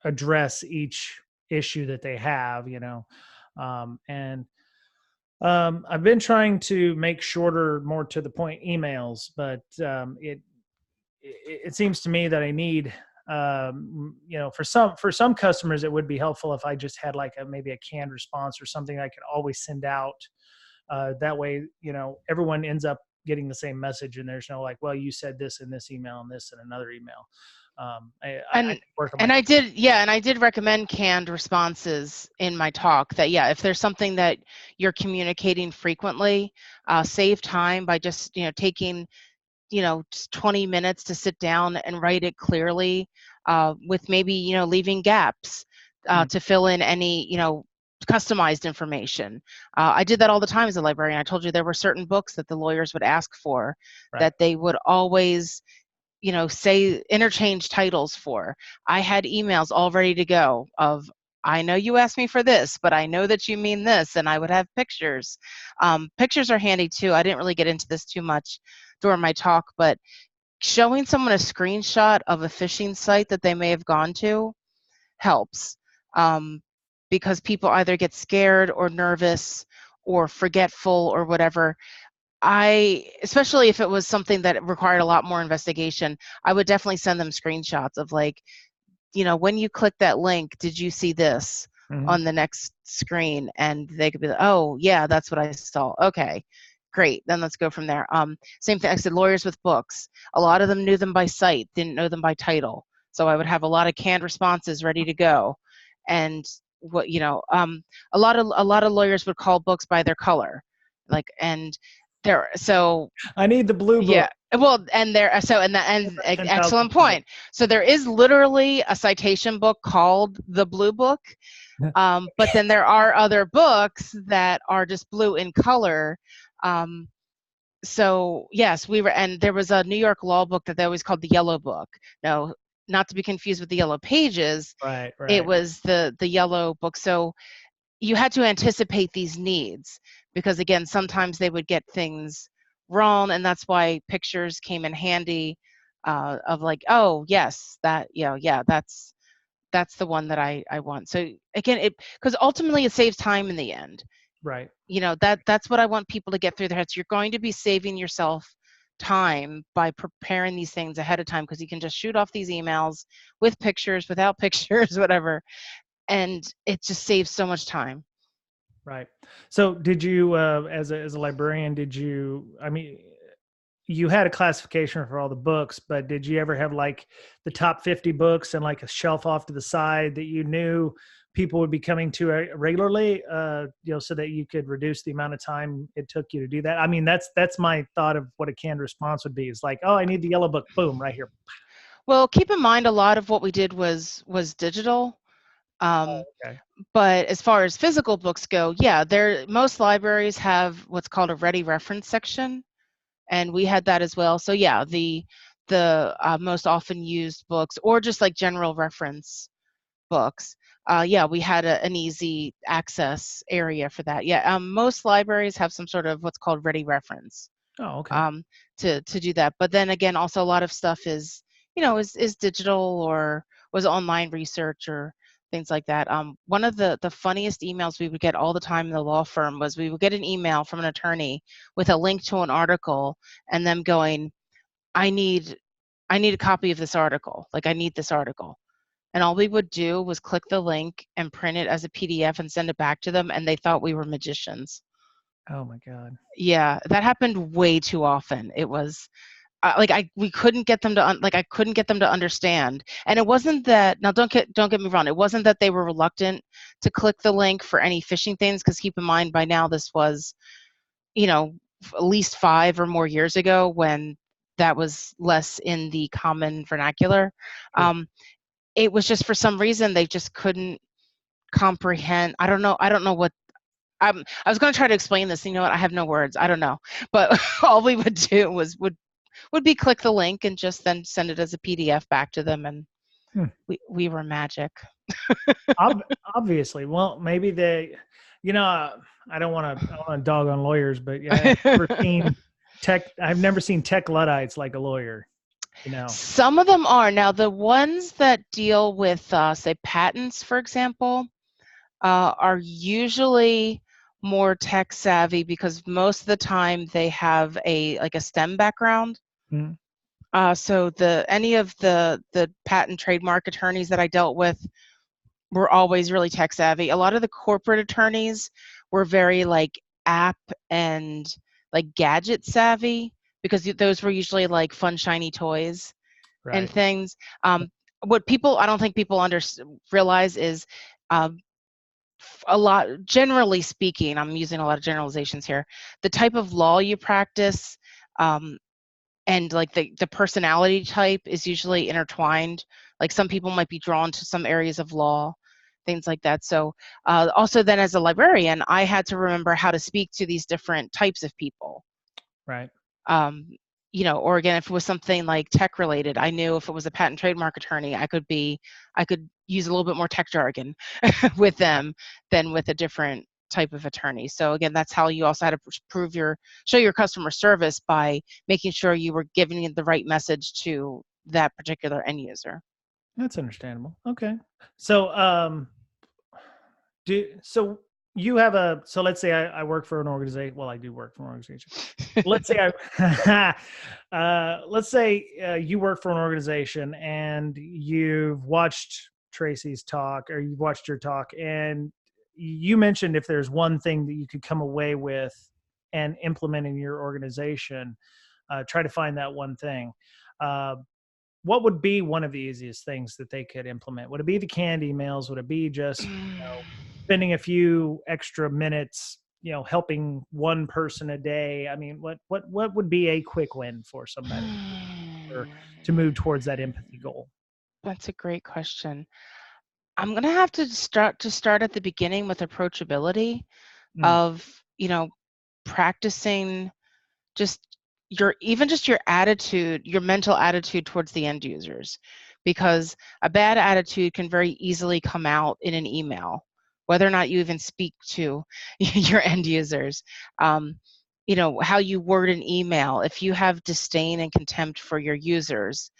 address each issue that they have, and I've been trying to make shorter, more to the point emails, but it seems to me that I need, for some customers, it would be helpful if I just had like maybe a canned response or something I could always send out. That way, everyone ends up getting the same message, and there's no like, well, you said this in this email and this in another email. I and can work on my. and I did recommend canned responses in my talk. That, yeah, if there's something that you're communicating frequently, save time by just taking just 20 minutes to sit down and write it clearly, with maybe leaving gaps, Mm, to fill in any customized information. I did that all the time as a librarian. I told you there were certain books that the lawyers would ask for, right. that they would always say interchange titles for. I had emails all ready to go of, I know you asked me for this, but I know that you mean this, and I would have pictures. Pictures are handy too. I didn't really get into this too much during my talk, but showing someone a screenshot of a phishing site that they may have gone to helps. because people either get scared or nervous or forgetful or whatever. Especially if it was something that required a lot more investigation, I would definitely send them screenshots of like, when you click that link, did you see this on the next screen? And they could be like, oh yeah, that's what I saw. Okay, great. Then let's go from there. Same thing, I said lawyers with books. A lot of them knew them by sight, didn't know them by title. So I would have a lot of canned responses ready to go. And a lot of lawyers would call books by their color. I need the blue yeah. book. Well, and excellent point. So there is literally a citation book called the Blue Book, but then there are other books that are just blue in color. So yes, and there was a New York law book that they always called the Yellow Book. No, not to be confused with the Yellow Pages. Right. It was the Yellow Book. So you had to anticipate these needs because, again, sometimes they would get things wrong, and that's why pictures came in handy of like, oh yes, that's the one that I want. So again, because ultimately it saves time in the end. Right. That's what I want people to get through their heads. You're going to be saving yourself time by preparing these things ahead of time, because you can just shoot off these emails with pictures, without pictures, whatever, and it just saves so much time. Right. So did you, as a librarian, you had a classification for all the books, but did you ever have like the top 50 books and like a shelf off to the side that you knew people would be coming to regularly, so that you could reduce the amount of time it took you to do that? I mean, that's my thought of what a canned response would be. It's like, oh, I need the yellow book. Boom, right here. Well, keep in mind, a lot of what we did was digital. Okay. But as far as physical books go, yeah, most libraries have what's called a ready reference section, and we had that as well. So yeah, the most often used books, or just like general reference books, we had an easy access area for that. Yeah, most libraries have some sort of what's called ready reference. Oh, okay. To do that. But then again, also a lot of stuff is digital or was online research or things like that. One of the funniest emails we would get all the time in the law firm was we would get an email from an attorney with a link to an article and them going, I need a copy of this article. Like, I need this article. And all we would do was click the link and print it as a PDF and send it back to them, and they thought we were magicians. Oh my God. Yeah, that happened way too often. It was we couldn't get them to I couldn't get them to understand. And it wasn't that, now don't get me wrong, it wasn't that they were reluctant to click the link for any phishing things, because keep in mind, by now this was at least 5 or more years ago, when that was less in the common vernacular. Sure. It was just, for some reason, they just couldn't comprehend. I don't know what. I was going to try to explain this. You know what? I have no words. I don't know. But all we would do would be click the link and just then send it as a PDF back to them, and we were magic. Obviously. Well, maybe I don't want to dog on lawyers, but yeah, I've never seen tech Luddites like a lawyer. Some of them are. Now, the ones that deal with, say, patents, for example, are usually more tech savvy, because most of the time they have a STEM background. So any of the patent trademark attorneys that I dealt with were always really tech savvy. A lot of the corporate attorneys were very app and gadget savvy, because those were usually fun, shiny toys and things. What I don't think people realize is, a lot, generally speaking, I'm using a lot of generalizations here, the type of law you practice, and the personality type is usually intertwined. Like, some people might be drawn to some areas of law, things like that. So also then, as a librarian, I had to remember how to speak to these different types of people. Right. Or again, if it was something like tech related, I knew if it was a patent trademark attorney, I could use a little bit more tech jargon with them than with a different type of attorney. So again, that's how you also had to show your customer service, by making sure you were giving the right message to that particular end user. That's understandable. Okay. So, So you have so let's say I work for an organization. Well, I do work for an organization. Let's say let's say you work for an organization and you've watched Tracy's talk, or you've watched your talk, and you mentioned if there's one thing that you could come away with and implement in your organization, try to find that one thing. Uh, what would be one of the easiest things that they could implement? Would it be the canned emails? Would it be just, spending a few extra minutes, helping one person a day? I mean, what would be a quick win for somebody or to move towards that empathy goal? That's a great question. I'm gonna have to start at the beginning with approachability Mm, of, practicing just your attitude, your mental attitude towards the end users, because a bad attitude can very easily come out in an email, whether or not you even speak to your end users. Um, how you word an email. If you have disdain and contempt for your users,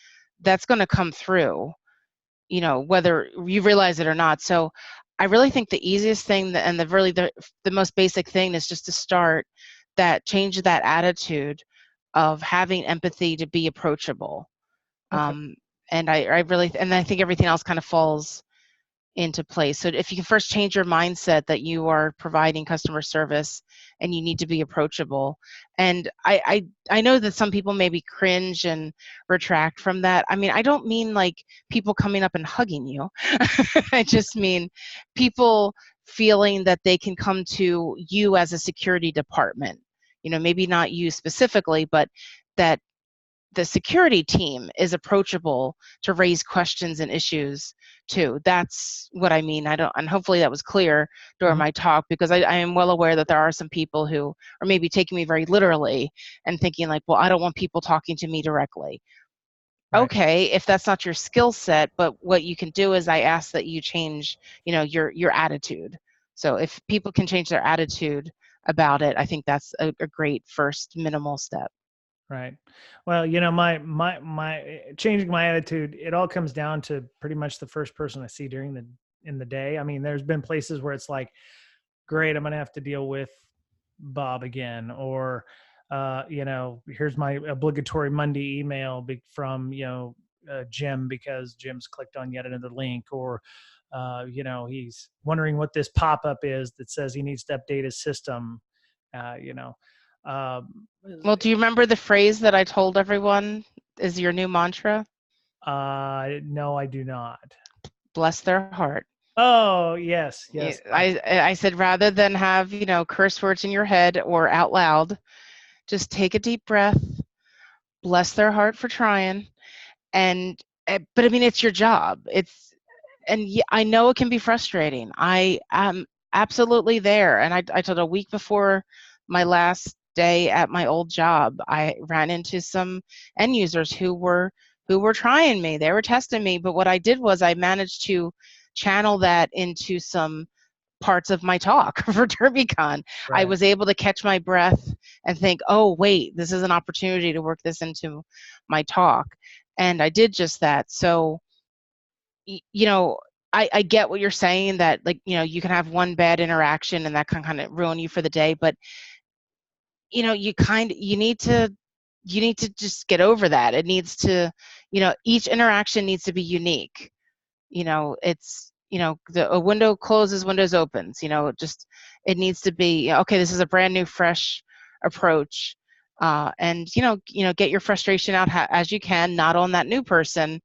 that's going to come through, whether you realize it or not. So I really think the easiest thing and the most basic thing is just to change that attitude of having empathy to be approachable. okay. Um, and I think everything else kind of falls into place. So if you can first change your mindset that you are providing customer service and you need to be approachable. And I know that some people maybe cringe and retract from that. I mean, I don't mean like people coming up and hugging you. I just mean people feeling that they can come to you as a security department. Maybe not you specifically, but that the security team is approachable to raise questions and issues too. That's what I mean. And hopefully that was clear during Mhm. my talk, because I am well aware that there are some people who are maybe taking me very literally and thinking like, well, I don't want people talking to me directly. Right. Okay, if that's not your skill set, but what you can do is I ask that you change, your attitude. So if people can change their attitude about it, I think that's a great first minimal step. Right. Well, my changing my attitude, it all comes down to pretty much the first person I see in the day. I mean, there's been places where it's like, great, I'm going to have to deal with Bob again, or here's my obligatory Monday email from Jim, because Jim's clicked on yet another link, or he's wondering what this pop-up is that says he needs to update his system. uh, you know um, Well, do you remember the phrase that I told everyone is your new mantra? no, I do not. Bless their heart. Oh, yes, Yeah, yes. I said rather than have, curse words in your head or out loud, just take a deep breath, bless their heart for trying. And but I mean, it's your job. I know it can be frustrating. I am absolutely there. And I told a week before my last day at my old job, I ran into some end users who were trying me. They were testing me. But what I did was I managed to channel that into some parts of my talk for Derbycon. I Right. was able to catch my breath and think, oh, wait, this is an opportunity to work this into my talk. And I did just that. So, you know, I get what you're saying, that like, you can have one bad interaction and that can kind of ruin you for the day. But, you need to just get over that. It needs to, each interaction needs to be unique. It's, a window closes, windows opens, it needs to be, okay, this is a brand new, fresh approach. And, get your frustration out as you can, not on that new person.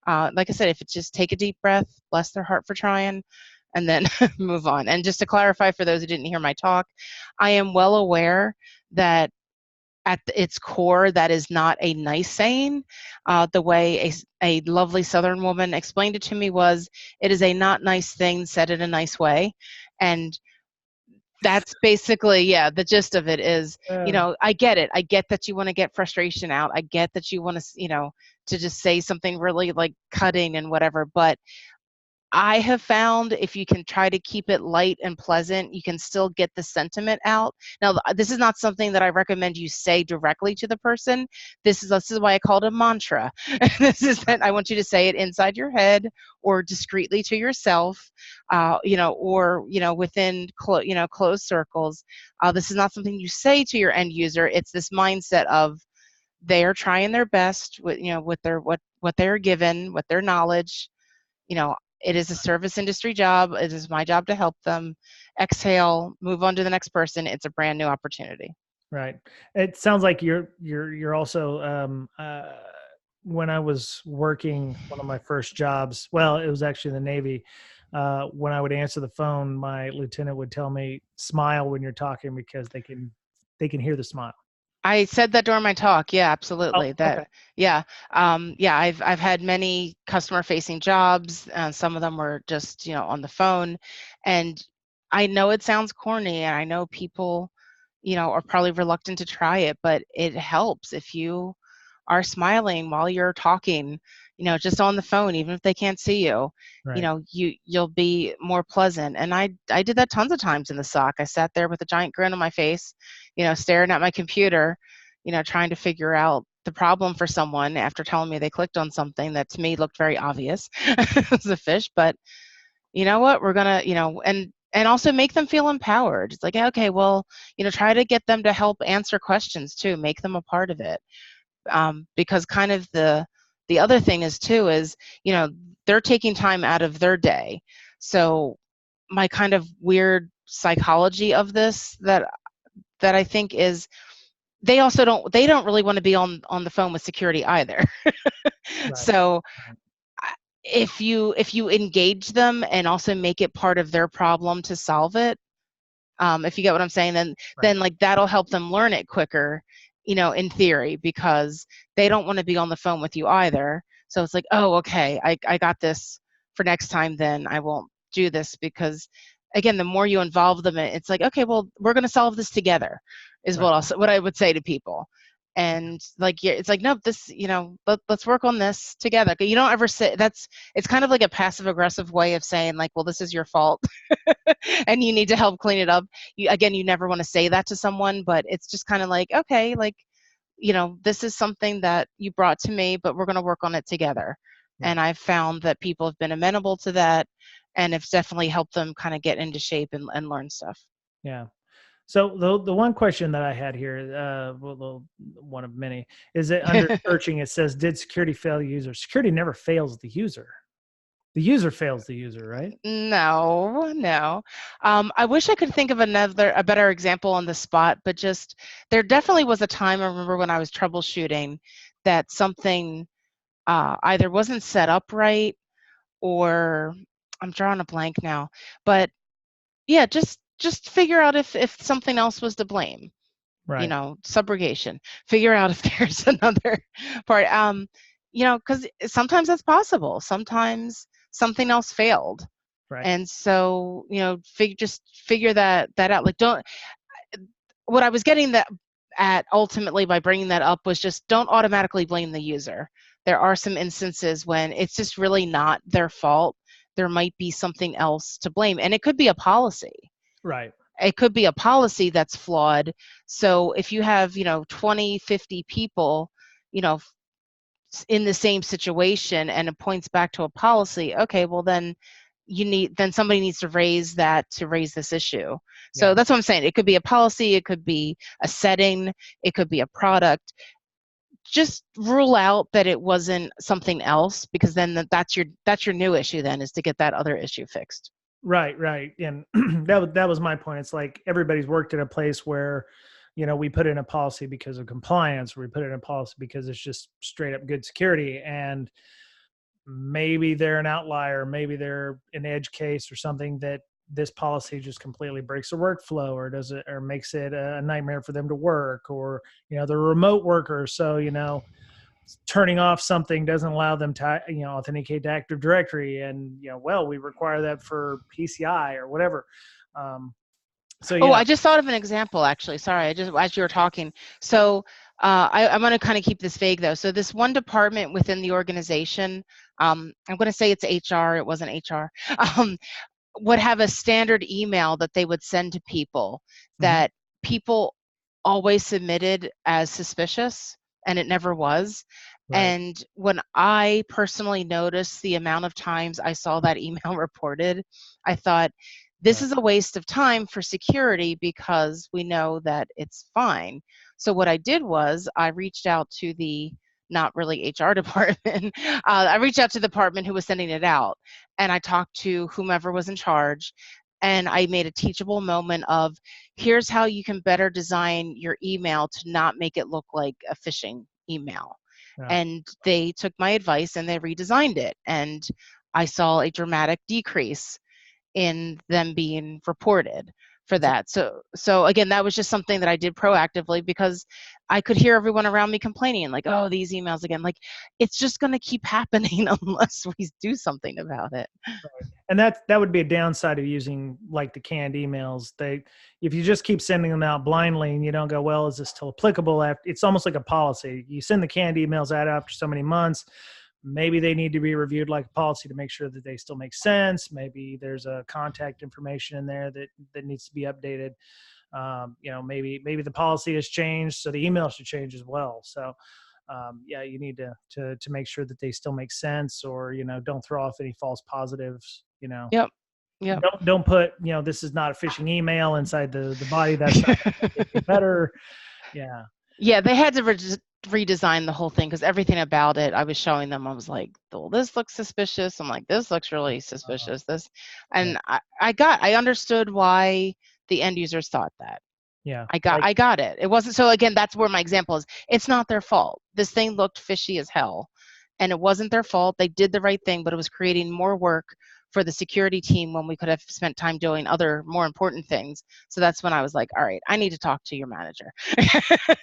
Like I said, if it's just take a deep breath, bless their heart for trying, and then move on. And just to clarify for those who didn't hear my talk, I am well aware that at its core, that is not a nice saying. The way a lovely Southern woman explained it to me was, it is a not nice thing said in a nice way. And that's basically, yeah, the gist of it is, Uh, I get it. I get that you want to get frustration out. I get that you want to, to just say something really like cutting and whatever. But I have found if you can try to keep it light and pleasant, you can still get the sentiment out. Now, this is not something that I recommend you say directly to the person. This is why I call it a mantra. This is that I want you to say it inside your head or discreetly to yourself, or within closed circles. This is not something you say to your end user. It's this mindset of they are trying their best with their what they're given, with their knowledge. It is a service industry job. It is my job to help them. Exhale, move on to the next person. It's a brand new opportunity. Right. It sounds like you're also when I was working one of my first jobs, well, it was actually in the Navy. When I would answer the phone, my lieutenant would tell me, smile when you're talking because they can hear the smile. I said that during my talk. Yeah, Oh, absolutely. okay. Yeah. Yeah, I've had many customer facing jobs. Some of them were just, on the phone. And I know it sounds corny and I know people, are probably reluctant to try it, but it helps if you are smiling while you're talking, just on the phone, even if they can't see you, Right. you'll be more pleasant. And I did that tons of times in the SOC. I sat there with a giant grin on my face, staring at my computer, trying to figure out the problem for someone after telling me they clicked on something that to me looked very obvious. It was a fish, but you know what, we're gonna, and also make them feel empowered. It's like, okay, well, try to get them to help answer questions too, make them a part of it. Because kind of the other thing is too is, they're taking time out of their day. So my kind of weird psychology of this that I think is they don't really want to be on the phone with security either. Right. So if you engage them and also make it part of their problem to solve it, if you get what I'm saying, then Right. like that'll help them learn it quicker, in theory, because they don't want to be on the phone with you either. So it's like, oh, okay, I got this for next time, then I won't do this, because again, the more you involve them, it's like, okay, well, we're going to solve this together, is Right. what I would say to people. And like, yeah, it's like, nope, this, let's work on this together. You don't ever say it's kind of like a passive aggressive way of saying like, well, this is your fault and you need to help clean it up. You never want to say that to someone, but it's just kind of like, okay, like, this is something that you brought to me, but we're going to work on it together. Right. And I've found that people have been amenable to that, and it's definitely helped them kind of get into shape and learn stuff. Yeah. So the one question that I had here, one of many, is that under searching it says, "Did security fail the user?" Security never fails the user. The user fails the user, right? No, no. I wish I could think of a better example on the spot, but just there definitely was a time I remember when I was troubleshooting that something either wasn't set up right, or I'm drawing a blank now. But yeah, just figure out if something else was to blame. Right. Subrogation. Figure out if there's another part. Because sometimes that's possible. Sometimes something else failed. Right. And so, just figure that out. Like, don't. What I was getting that at ultimately by bringing that up was just don't automatically blame the user. There are some instances when it's just really not their fault. There might be something else to blame, and it could be a policy. Right. It could be a policy that's flawed. So if you have 20, 50 people, you know in the same situation, and it points back to a policy, okay, well then somebody needs to raise this issue. So Yeah. that's what I'm saying. It could be a policy, it could be a setting, it could be a product. Just rule out that it wasn't something else, because then that's your new issue, then, is to get that other issue fixed. Right. Right. And that was my point. It's like everybody's worked in a place where, we put in a policy because of compliance, or we put in a policy because it's just straight up good security. And maybe they're an outlier, maybe they're an edge case or something that this policy just completely breaks their workflow, or does it, or makes it a nightmare for them to work, or they're remote workers, so turning off something doesn't allow them to authenticate to Active Directory, and well, we require that for PCI or whatever. So Oh, yeah. I just thought of an example, actually. Sorry, I just as you were talking. So I'm going to kind of keep this vague, though. So this one department within the organization, I'm going to say it's HR. It wasn't HR. Um, would have a standard email that they would send to people Mm-hmm. that people always submitted as suspicious, and it never was. Right. And when I personally noticed the amount of times I saw that email reported, I thought, this Right. is a waste of time for security because we know that it's fine. So what I did was I reached out to the not really HR department. I reached out to the department who was sending it out, and I talked to whomever was in charge, and I made a teachable moment of, here's how you can better design your email to not make it look like a phishing email. Yeah. And they took my advice and they redesigned it. And I saw a dramatic decrease in them being reported for So, that. So again, that was just something that I did proactively because I could hear everyone around me complaining, like, oh, these emails again. Like, it's just going to keep happening unless we do something about it. and that would be a downside of using like the canned emails. If you just keep sending them out blindly and you don't go, well, is this still applicable? It's almost like a policy. You send the canned emails out after so many months. Maybe they need to be reviewed like a policy to make sure that they still make sense. Maybe there's a contact information in there that needs to be updated. Maybe the policy has changed, so the email should change as well. So yeah, you need to make sure that they still make sense, or don't throw off any false positives. Yep. Yep. Don't put this is not a phishing email inside the body. That's not going to make it any better. Yeah. Yeah, they had to redesign the whole thing because everything about it, I was showing them. I was like, "Well, this looks suspicious." I'm like, "This looks really suspicious." Yeah. And I understood why the end users thought that. Yeah. I got it. It wasn't, so again, that's where my example is. It's not their fault. This thing looked fishy as hell, and it wasn't their fault. They did the right thing, but it was creating more work for the security team when we could have spent time doing other more important things. So that's when I was like, all right, I need to talk to your manager.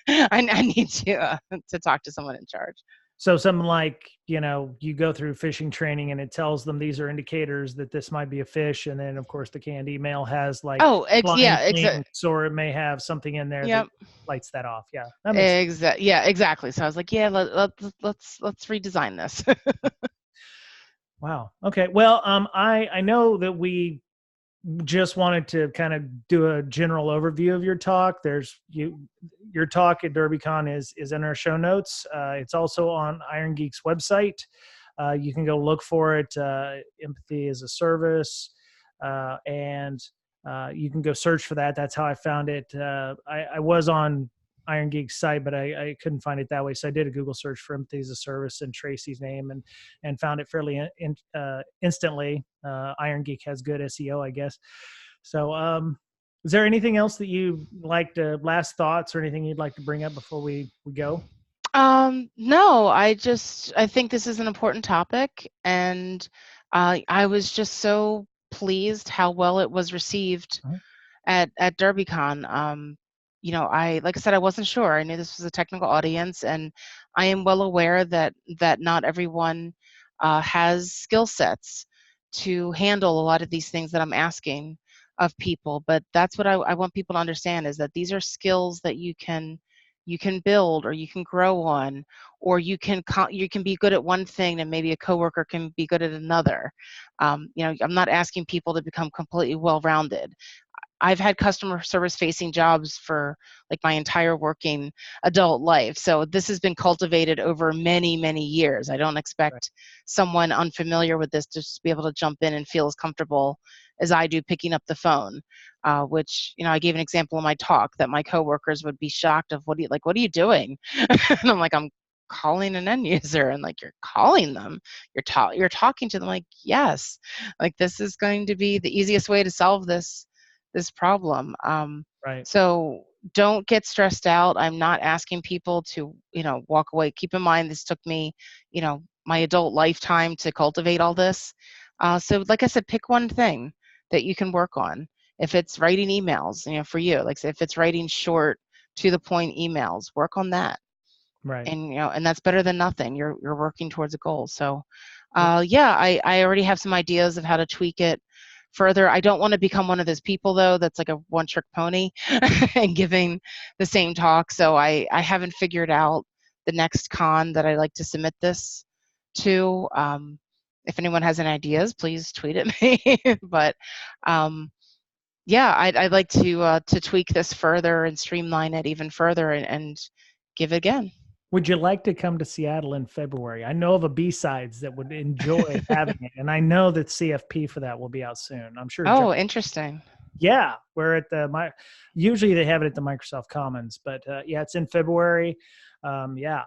I need to talk to someone in charge. So something like, you go through phishing training and it tells them these are indicators that this might be a fish. And then of course the canned email has like Oh, blind yeah, links, or it may have something in there that yep. lights that off. Yeah, that makes sense. Yeah, exactly. So I was like, yeah, let's redesign this. Wow. Okay. Well, I know that we just wanted to kind of do a general overview of your talk. Your talk at Derbycon is in our show notes. It's also on Iron Geek's website. You can go look for it. Empathy as a Service, and you can go search for that. That's how I found it. I was on Iron Geek's site, but I couldn't find it that way. So I did a Google search for Empathy as a Service and Tracy's name, and found it fairly instantly. Iron Geek has good SEO, I guess. So, is there anything else that you like to, last thoughts or anything you'd like to bring up before we go? No, I think this is an important topic, and I was just so pleased how well it was received Mhm. at Derbycon. Like I said, I wasn't sure. I knew this was a technical audience, and I am well aware that not everyone has skill sets to handle a lot of these things that I'm asking of people. But that's what I want people to understand, is that these are skills that you can build, or you can grow on, or you can be good at one thing and maybe a coworker can be good at another. I'm not asking people to become completely well-rounded. I've had customer service facing jobs for like my entire working adult life. So this has been cultivated over many, many years. I don't Right. expect someone unfamiliar with this to just be able to jump in and feel as comfortable as I do picking up the phone, which, I gave an example in my talk that my coworkers would be shocked of, what are you doing? And I'm like, I'm calling an end user. And like, you're calling them, you're talking to them. Like, yes, like this is going to be the easiest way to solve this problem. Right. So don't get stressed out. I'm not asking people to, walk away. Keep in mind, this took me, my adult lifetime to cultivate all this. So like I said, pick one thing that you can work on. If it's writing emails, for you, like if it's writing short, to the point emails, work on that. Right. And that's better than nothing. You're working towards a goal. So Yep. yeah, I already have some ideas of how to tweak it further. I don't want to become one of those people, though, that's like a one-trick pony and giving the same talk. So I haven't figured out the next con that I like to submit this to. if anyone has any ideas, please tweet at me. But yeah, I'd like to tweak this further and streamline it even further and give it again. Would you like to come to Seattle in February? I know of a B-Sides that would enjoy having it, and I know that CFP for that will be out soon. I'm sure. Oh, interesting. Yeah, we're at usually they have it at the Microsoft Commons, but yeah, it's in February. Yeah,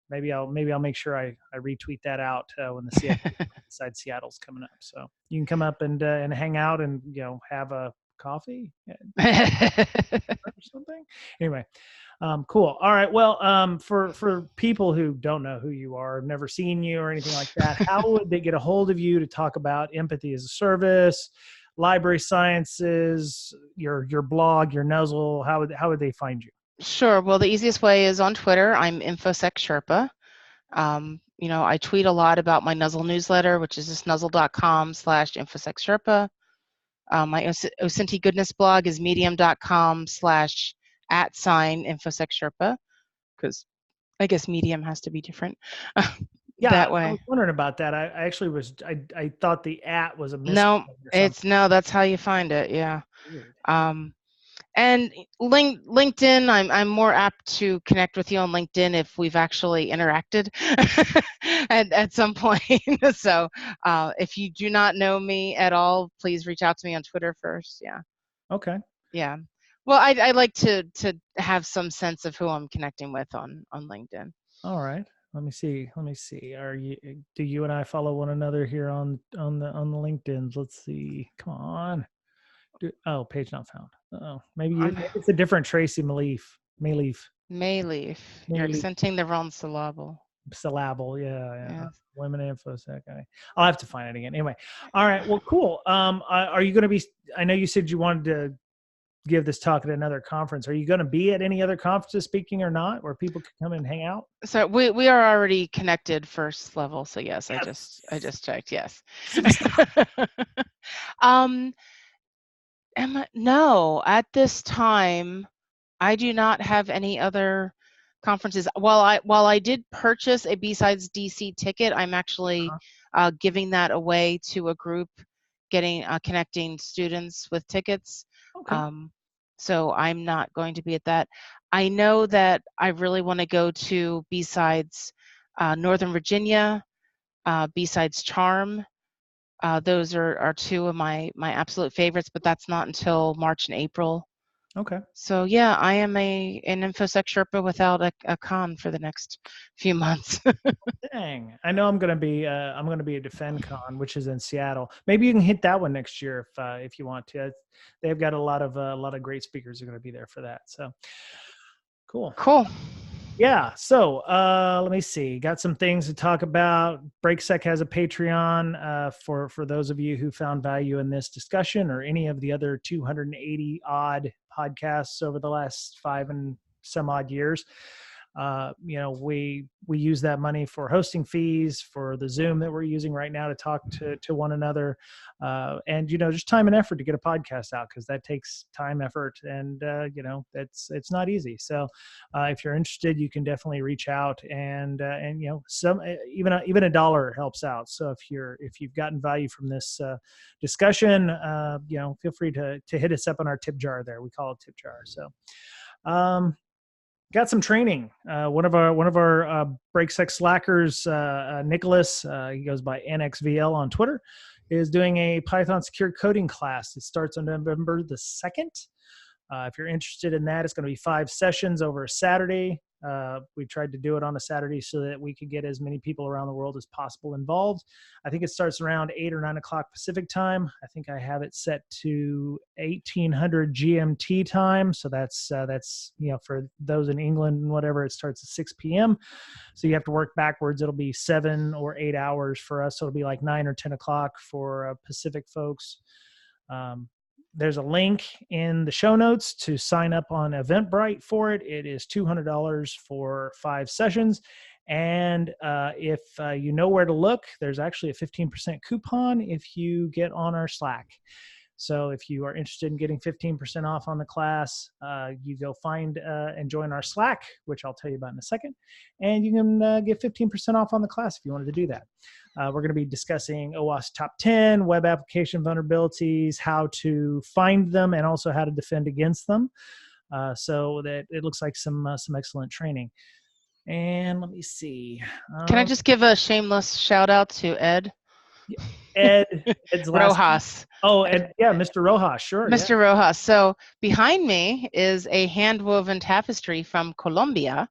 maybe I'll make sure I retweet that out when the CFP inside Seattle's coming up. So you can come up and hang out and have a coffee or something. Anyway, cool. All right. Well, for people who don't know who you are, have never seen you or anything like that, how would they get a hold of you to talk about empathy as a service, library sciences, your blog, your nuzzle? How would they find you? Sure. Well, the easiest way is on Twitter. I'm InfoSec Sherpa. I tweet a lot about my Nuzzle newsletter, which is just nuzzle.com/InfoSec Sherpa. My Osinti Goodness blog is medium.com/@InfoSec Sherpa, because I guess Medium has to be different. Yeah, that way. I was wondering about that. I actually was. I thought the @ was a No, that's how you find it. Yeah. Weird. And LinkedIn, I'm more apt to connect with you on LinkedIn if we've actually interacted at some point. So if you do not know me at all, please reach out to me on Twitter first. Yeah. Okay. Yeah. Well, I like to have some sense of who I'm connecting with on LinkedIn. All right. Let me see. Do you and I follow one another here on the LinkedIn? Let's see. Come on. Page not found. Oh, maybe it's a different Tracy Maleeff. Maleeff. You're accenting the wrong syllable. Yeah. Yes. Women InfoSec. I'll have to find it again. Anyway. All right. Well, cool. Are you going to be? I know you said you wanted to give this talk at another conference. Are you going to be at any other conferences speaking or not, where people can come and hang out? So we are already connected first level. So yes. I just checked. Yes. No, at this time, I do not have any other conferences. While I did purchase a B-Sides DC ticket, I'm actually giving that away to a group, connecting students with tickets. Okay. So I'm not going to be at that. I know that I really want to go to B-Sides Northern Virginia, B-Sides Charm. Those are two of my absolute favorites, but that's not until March and April. Okay. So yeah, I am an InfoSec Sherpa without a con for the next few months. Dang, I know I'm going to be at DefendCon, which is in Seattle. Maybe you can hit that one next year if you want to. They've got a lot of great speakers who are going to be there for that. So cool. Yeah. So let me see. Got some things to talk about. BrakeSec has a Patreon for those of you who found value in this discussion or any of the other 280 odd podcasts over the last 5 and some odd years. We use that money for hosting fees, for the Zoom that we're using right now to talk to one another, and just time and effort to get a podcast out, because that takes time, effort, and it's not easy. So if you're interested, you can definitely reach out, and even $1 helps out. So if you've gotten value from this discussion, feel free to hit us up on our tip jar there. We call it tip jar. So got some training. One of our BrakeSec slackers, Nicholas, he goes by NXVL on Twitter, is doing a Python secure coding class. It starts on November the 2nd. If you're interested in that, it's going to be 5 sessions over a Saturday. We tried to do it on a Saturday so that we could get as many people around the world as possible involved. I think it starts around 8 or 9 o'clock Pacific time. I think I have it set to 1800 GMT time. So that's for those in England and whatever, it starts at 6 p.m. So you have to work backwards. It'll be 7 or 8 hours for us. So it'll be like 9 or 10 o'clock for Pacific folks. There's a link in the show notes to sign up on Eventbrite for it. It is $200 for 5 sessions. And if you know where to look, there's actually a 15% coupon if you get on our Slack. So if you are interested in getting 15% off on the class, you go find and join our Slack, which I'll tell you about in a second, and you can get 15% off on the class if you wanted to do that. We're going to be discussing OWASP Top 10, web application vulnerabilities, how to find them, and also how to defend against them. So that it looks like some excellent training. And let me see. Can I just give a shameless shout out to Ed? Ed's last Rojas. Oh, Ed, yeah, Mr. Rojas, sure. Mr. Yeah. Rojas. So behind me is a hand-woven tapestry from Colombia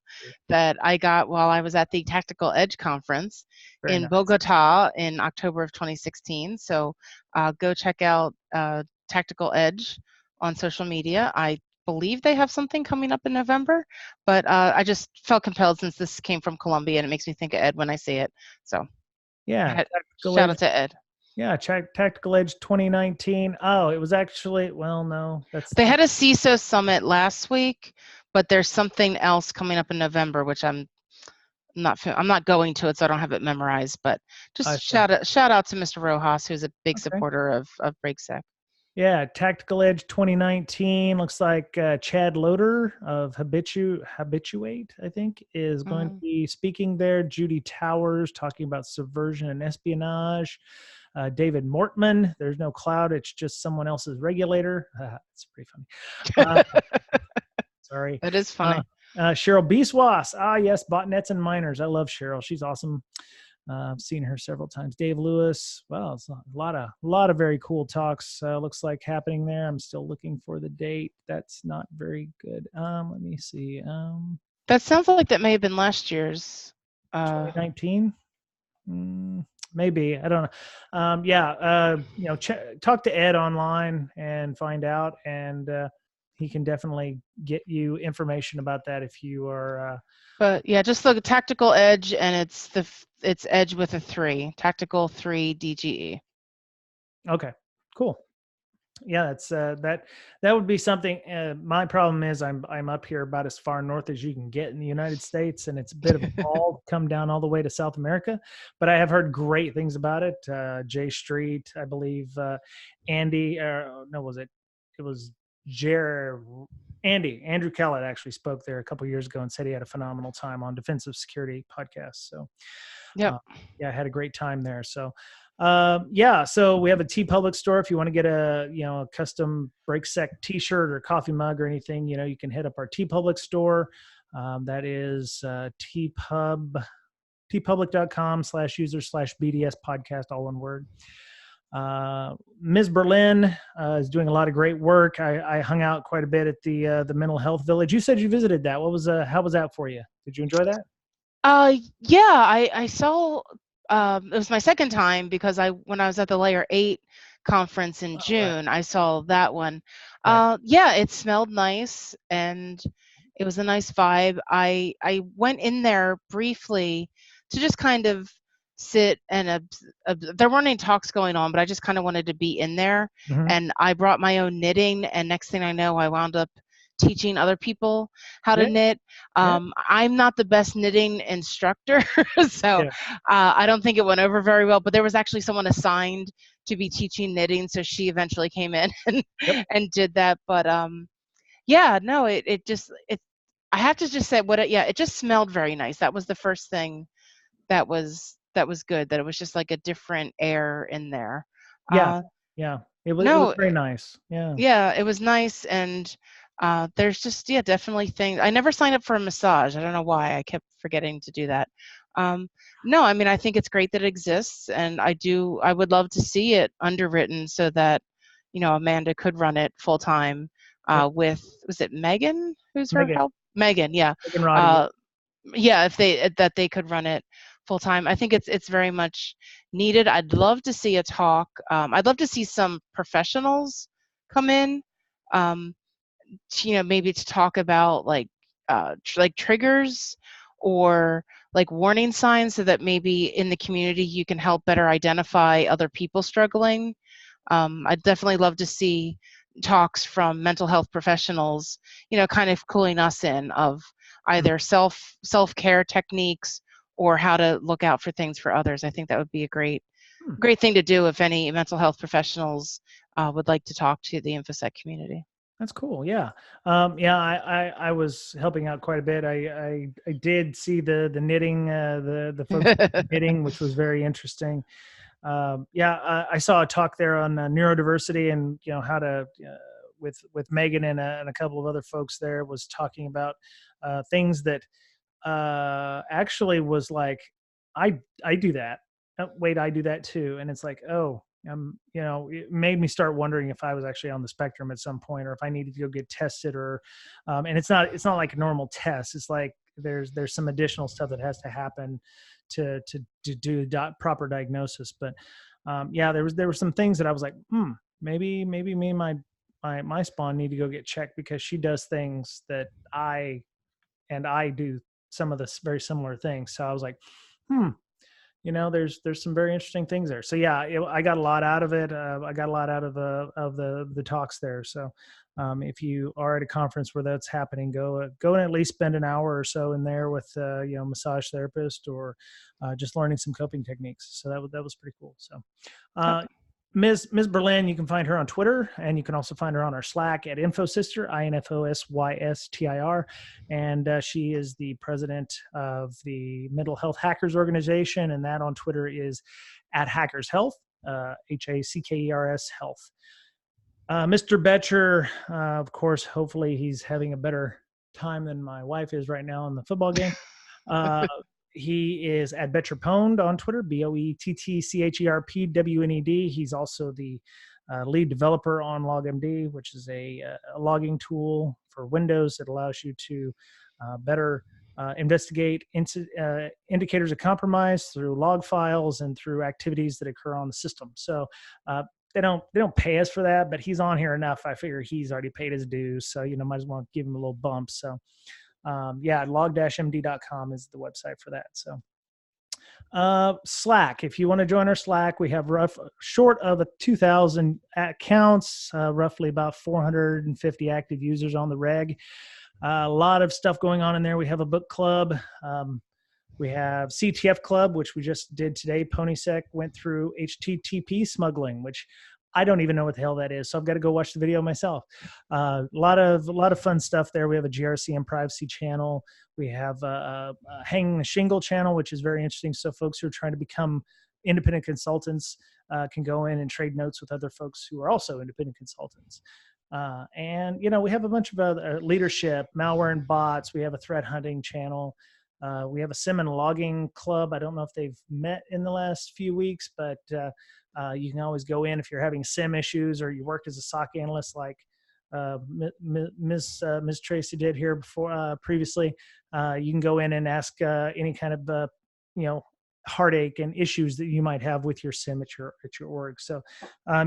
that I got while I was at the Tactical Edge conference in Bogota in October of 2016. So go check out Tactical Edge on social media. I believe they have something coming up in November, but I just felt compelled since this came from Colombia and it makes me think of Ed when I see it. So yeah, shout out to Ed. Yeah, Tactical Edge 2019. Oh, it was actually, well, no, they had a CISO summit last week, but there's something else coming up in November, which I'm not going to it, so I don't have it memorized. But just shout out to Mr. Rojas, who's a big supporter of BrakeSec. Yeah, Tactical Edge 2019 looks like Chad Loader of Habituate, I think, is going to be speaking there. Judy Towers talking about subversion and espionage. David Mortman, there's no cloud, it's just someone else's regulator. It's pretty funny. Sorry. That is funny. Cheryl Biswas. Yes, botnets and miners. I love Cheryl. She's awesome. I've seen her several times. Dave Lewis. Well, it's a lot of very cool talks. Looks like happening there. I'm still looking for the date. That's not very good. Let me see. That sounds like that may have been last year's. 2019. Maybe, I don't know. Talk to Ed online and find out, and he can definitely get you information about that if you are. But yeah, just look at Tactical Edge, and it's Edge with a 3, Tactical 3 DGE. Okay, cool. Yeah, it's that would be something. My problem is I'm up here about as far north as you can get in the United States, and it's a bit of a haul to come down all the way to South America. But I have heard great things about it. Jay Street, I believe, Andy. No, was it? It was Andrew Kellett actually spoke there a couple years ago and said he had a phenomenal time on defensive security podcasts. So, yeah, I had a great time there. So. So we have a TeePublic store. If you want to get a custom BrakeSec t-shirt or coffee mug or anything, you can hit up our TeePublic store. That is teepublic.com/user/BDS podcast, all one word. Ms. Berlin is doing a lot of great work. I hung out quite a bit at the Mental Health Village. You said you visited that. How was that for you? Did you enjoy that? Yeah, I saw. It was my second time because when I was at the Layer 8 conference in June, I saw that one. Yeah, it smelled nice and it was a nice vibe. I went in there briefly to just kind of sit and there weren't any talks going on, but I just kind of wanted to be in there. And I brought my own knitting, and next thing I know, I wound up teaching other people how to knit. I'm not the best knitting instructor, so I don't think it went over very well, but there was actually someone assigned to be teaching knitting, so she eventually came in and did that. But yeah, no, I have to just say it just smelled very nice. That was the first thing that was good, that it was just like a different air in there. It was very nice. Yeah, it was nice. And there's just definitely things. I never signed up for a massage. I don't know why. I kept forgetting to do that. No, I mean, I think it's great that it exists, and I would love to see it underwritten so that Amanda could run it full time with, was it Megan who's her help? Megan, yeah. Megan Roddy. Yeah, if they could run it full time. I think it's very much needed. I'd love to see a talk. I'd love to see some professionals come in, maybe to talk about like triggers or like warning signs, so that maybe in the community you can help better identify other people struggling. I'd definitely love to see talks from mental health professionals, kind of cooling us in of either self-care techniques or how to look out for things for others. I think that would be a great thing to do if any mental health professionals would like to talk to the InfoSec community. That's cool. Yeah. I was helping out quite a bit. I did see the knitting, the folks knitting, which was very interesting. I saw a talk there on neurodiversity and, how to, with Megan and a couple of other folks there was talking about things that actually was like, I do that. Wait, I do that too. And it's like, oh, it made me start wondering if I was actually on the spectrum at some point, or if I needed to go get tested, or, and it's not like a normal test. It's like there's some additional stuff that has to happen to do proper diagnosis. But there were some things that I was like, maybe me and my spawn need to go get checked, because she does things that I do some of the very similar things. So I was like, there's some very interesting things there. So I got a lot out of it. I got a lot out of the talks there. So if you are at a conference where that's happening, go and at least spend an hour or so in there with massage therapist, or just learning some coping techniques. So that was pretty cool. So Ms. Berlin, you can find her on Twitter, and you can also find her on our Slack at InfoSystir, INFOSYSTIR, and she is the president of the Mental Health Hackers Organization, and that on Twitter is at Hackers Health, HACKERS Health. Mr. Betcher, of course, hopefully he's having a better time than my wife is right now in the football game. He is at Betcherpwned on Twitter, BOETTCHERPWNED. He's also the lead developer on LogMD, which is a logging tool for Windows that allows you to better investigate indicators of compromise through log files and through activities that occur on the system. So they don't pay us for that, but he's on here enough. I figure he's already paid his dues, so might as well give him a little bump. So log-md.com is the website for that. So Slack, if you want to join our Slack, we have short of 2,000 accounts, roughly about 450 active users on the reg. A lot of stuff going on in there. We have a book club. We have CTF club, which we just did today. PonySec went through HTTP smuggling, which I don't even know what the hell that is, so I've got to go watch the video myself. A lot of fun stuff there. We have a GRC and privacy channel. We have a hanging the shingle channel, which is very interesting. So folks who are trying to become independent consultants can go in and trade notes with other folks who are also independent consultants. And we have a bunch of other leadership, malware and bots. We have a threat hunting channel. We have a SIM and logging club. I don't know if they've met in the last few weeks, but you can always go in if you're having SIM issues, or you work as a SOC analyst like Ms. Tracy did here before previously. You can go in and ask any kind of heartache and issues that you might have with your SIM at your org. So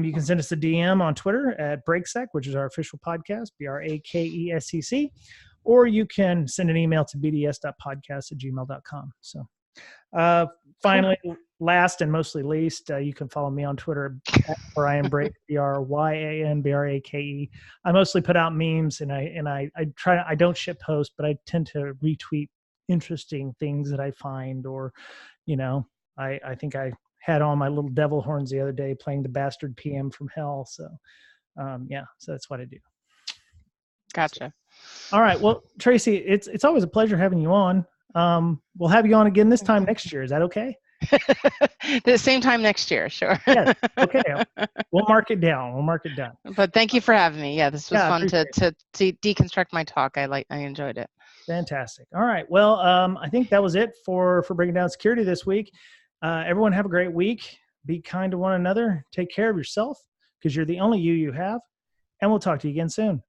you can send us a DM on Twitter at BrakeSec, which is our official podcast, BRAKESCC, or you can send an email to bds.podcast@gmail.com. So finally, last and mostly least, you can follow me on Twitter at Brian Brake, BRYANBRAKE. I mostly put out memes, and I don't shit post, but I tend to retweet interesting things that I find, or I think I had on my little devil horns the other day playing the Bastard PM from Hell. So so that's what I do. Gotcha. All right. Well, Tracy, it's always a pleasure having you on. We'll have you on again this time next year. Is that okay? The same time next year, sure. Yes. Okay. We'll mark it down. But thank you for having me. Yeah, this was fun to deconstruct my talk. I enjoyed it. Fantastic. All right. Well, I think that was it for Breaking Down Security this week. Everyone have a great week. Be kind to one another. Take care of yourself, because you're the only you have. And we'll talk to you again soon.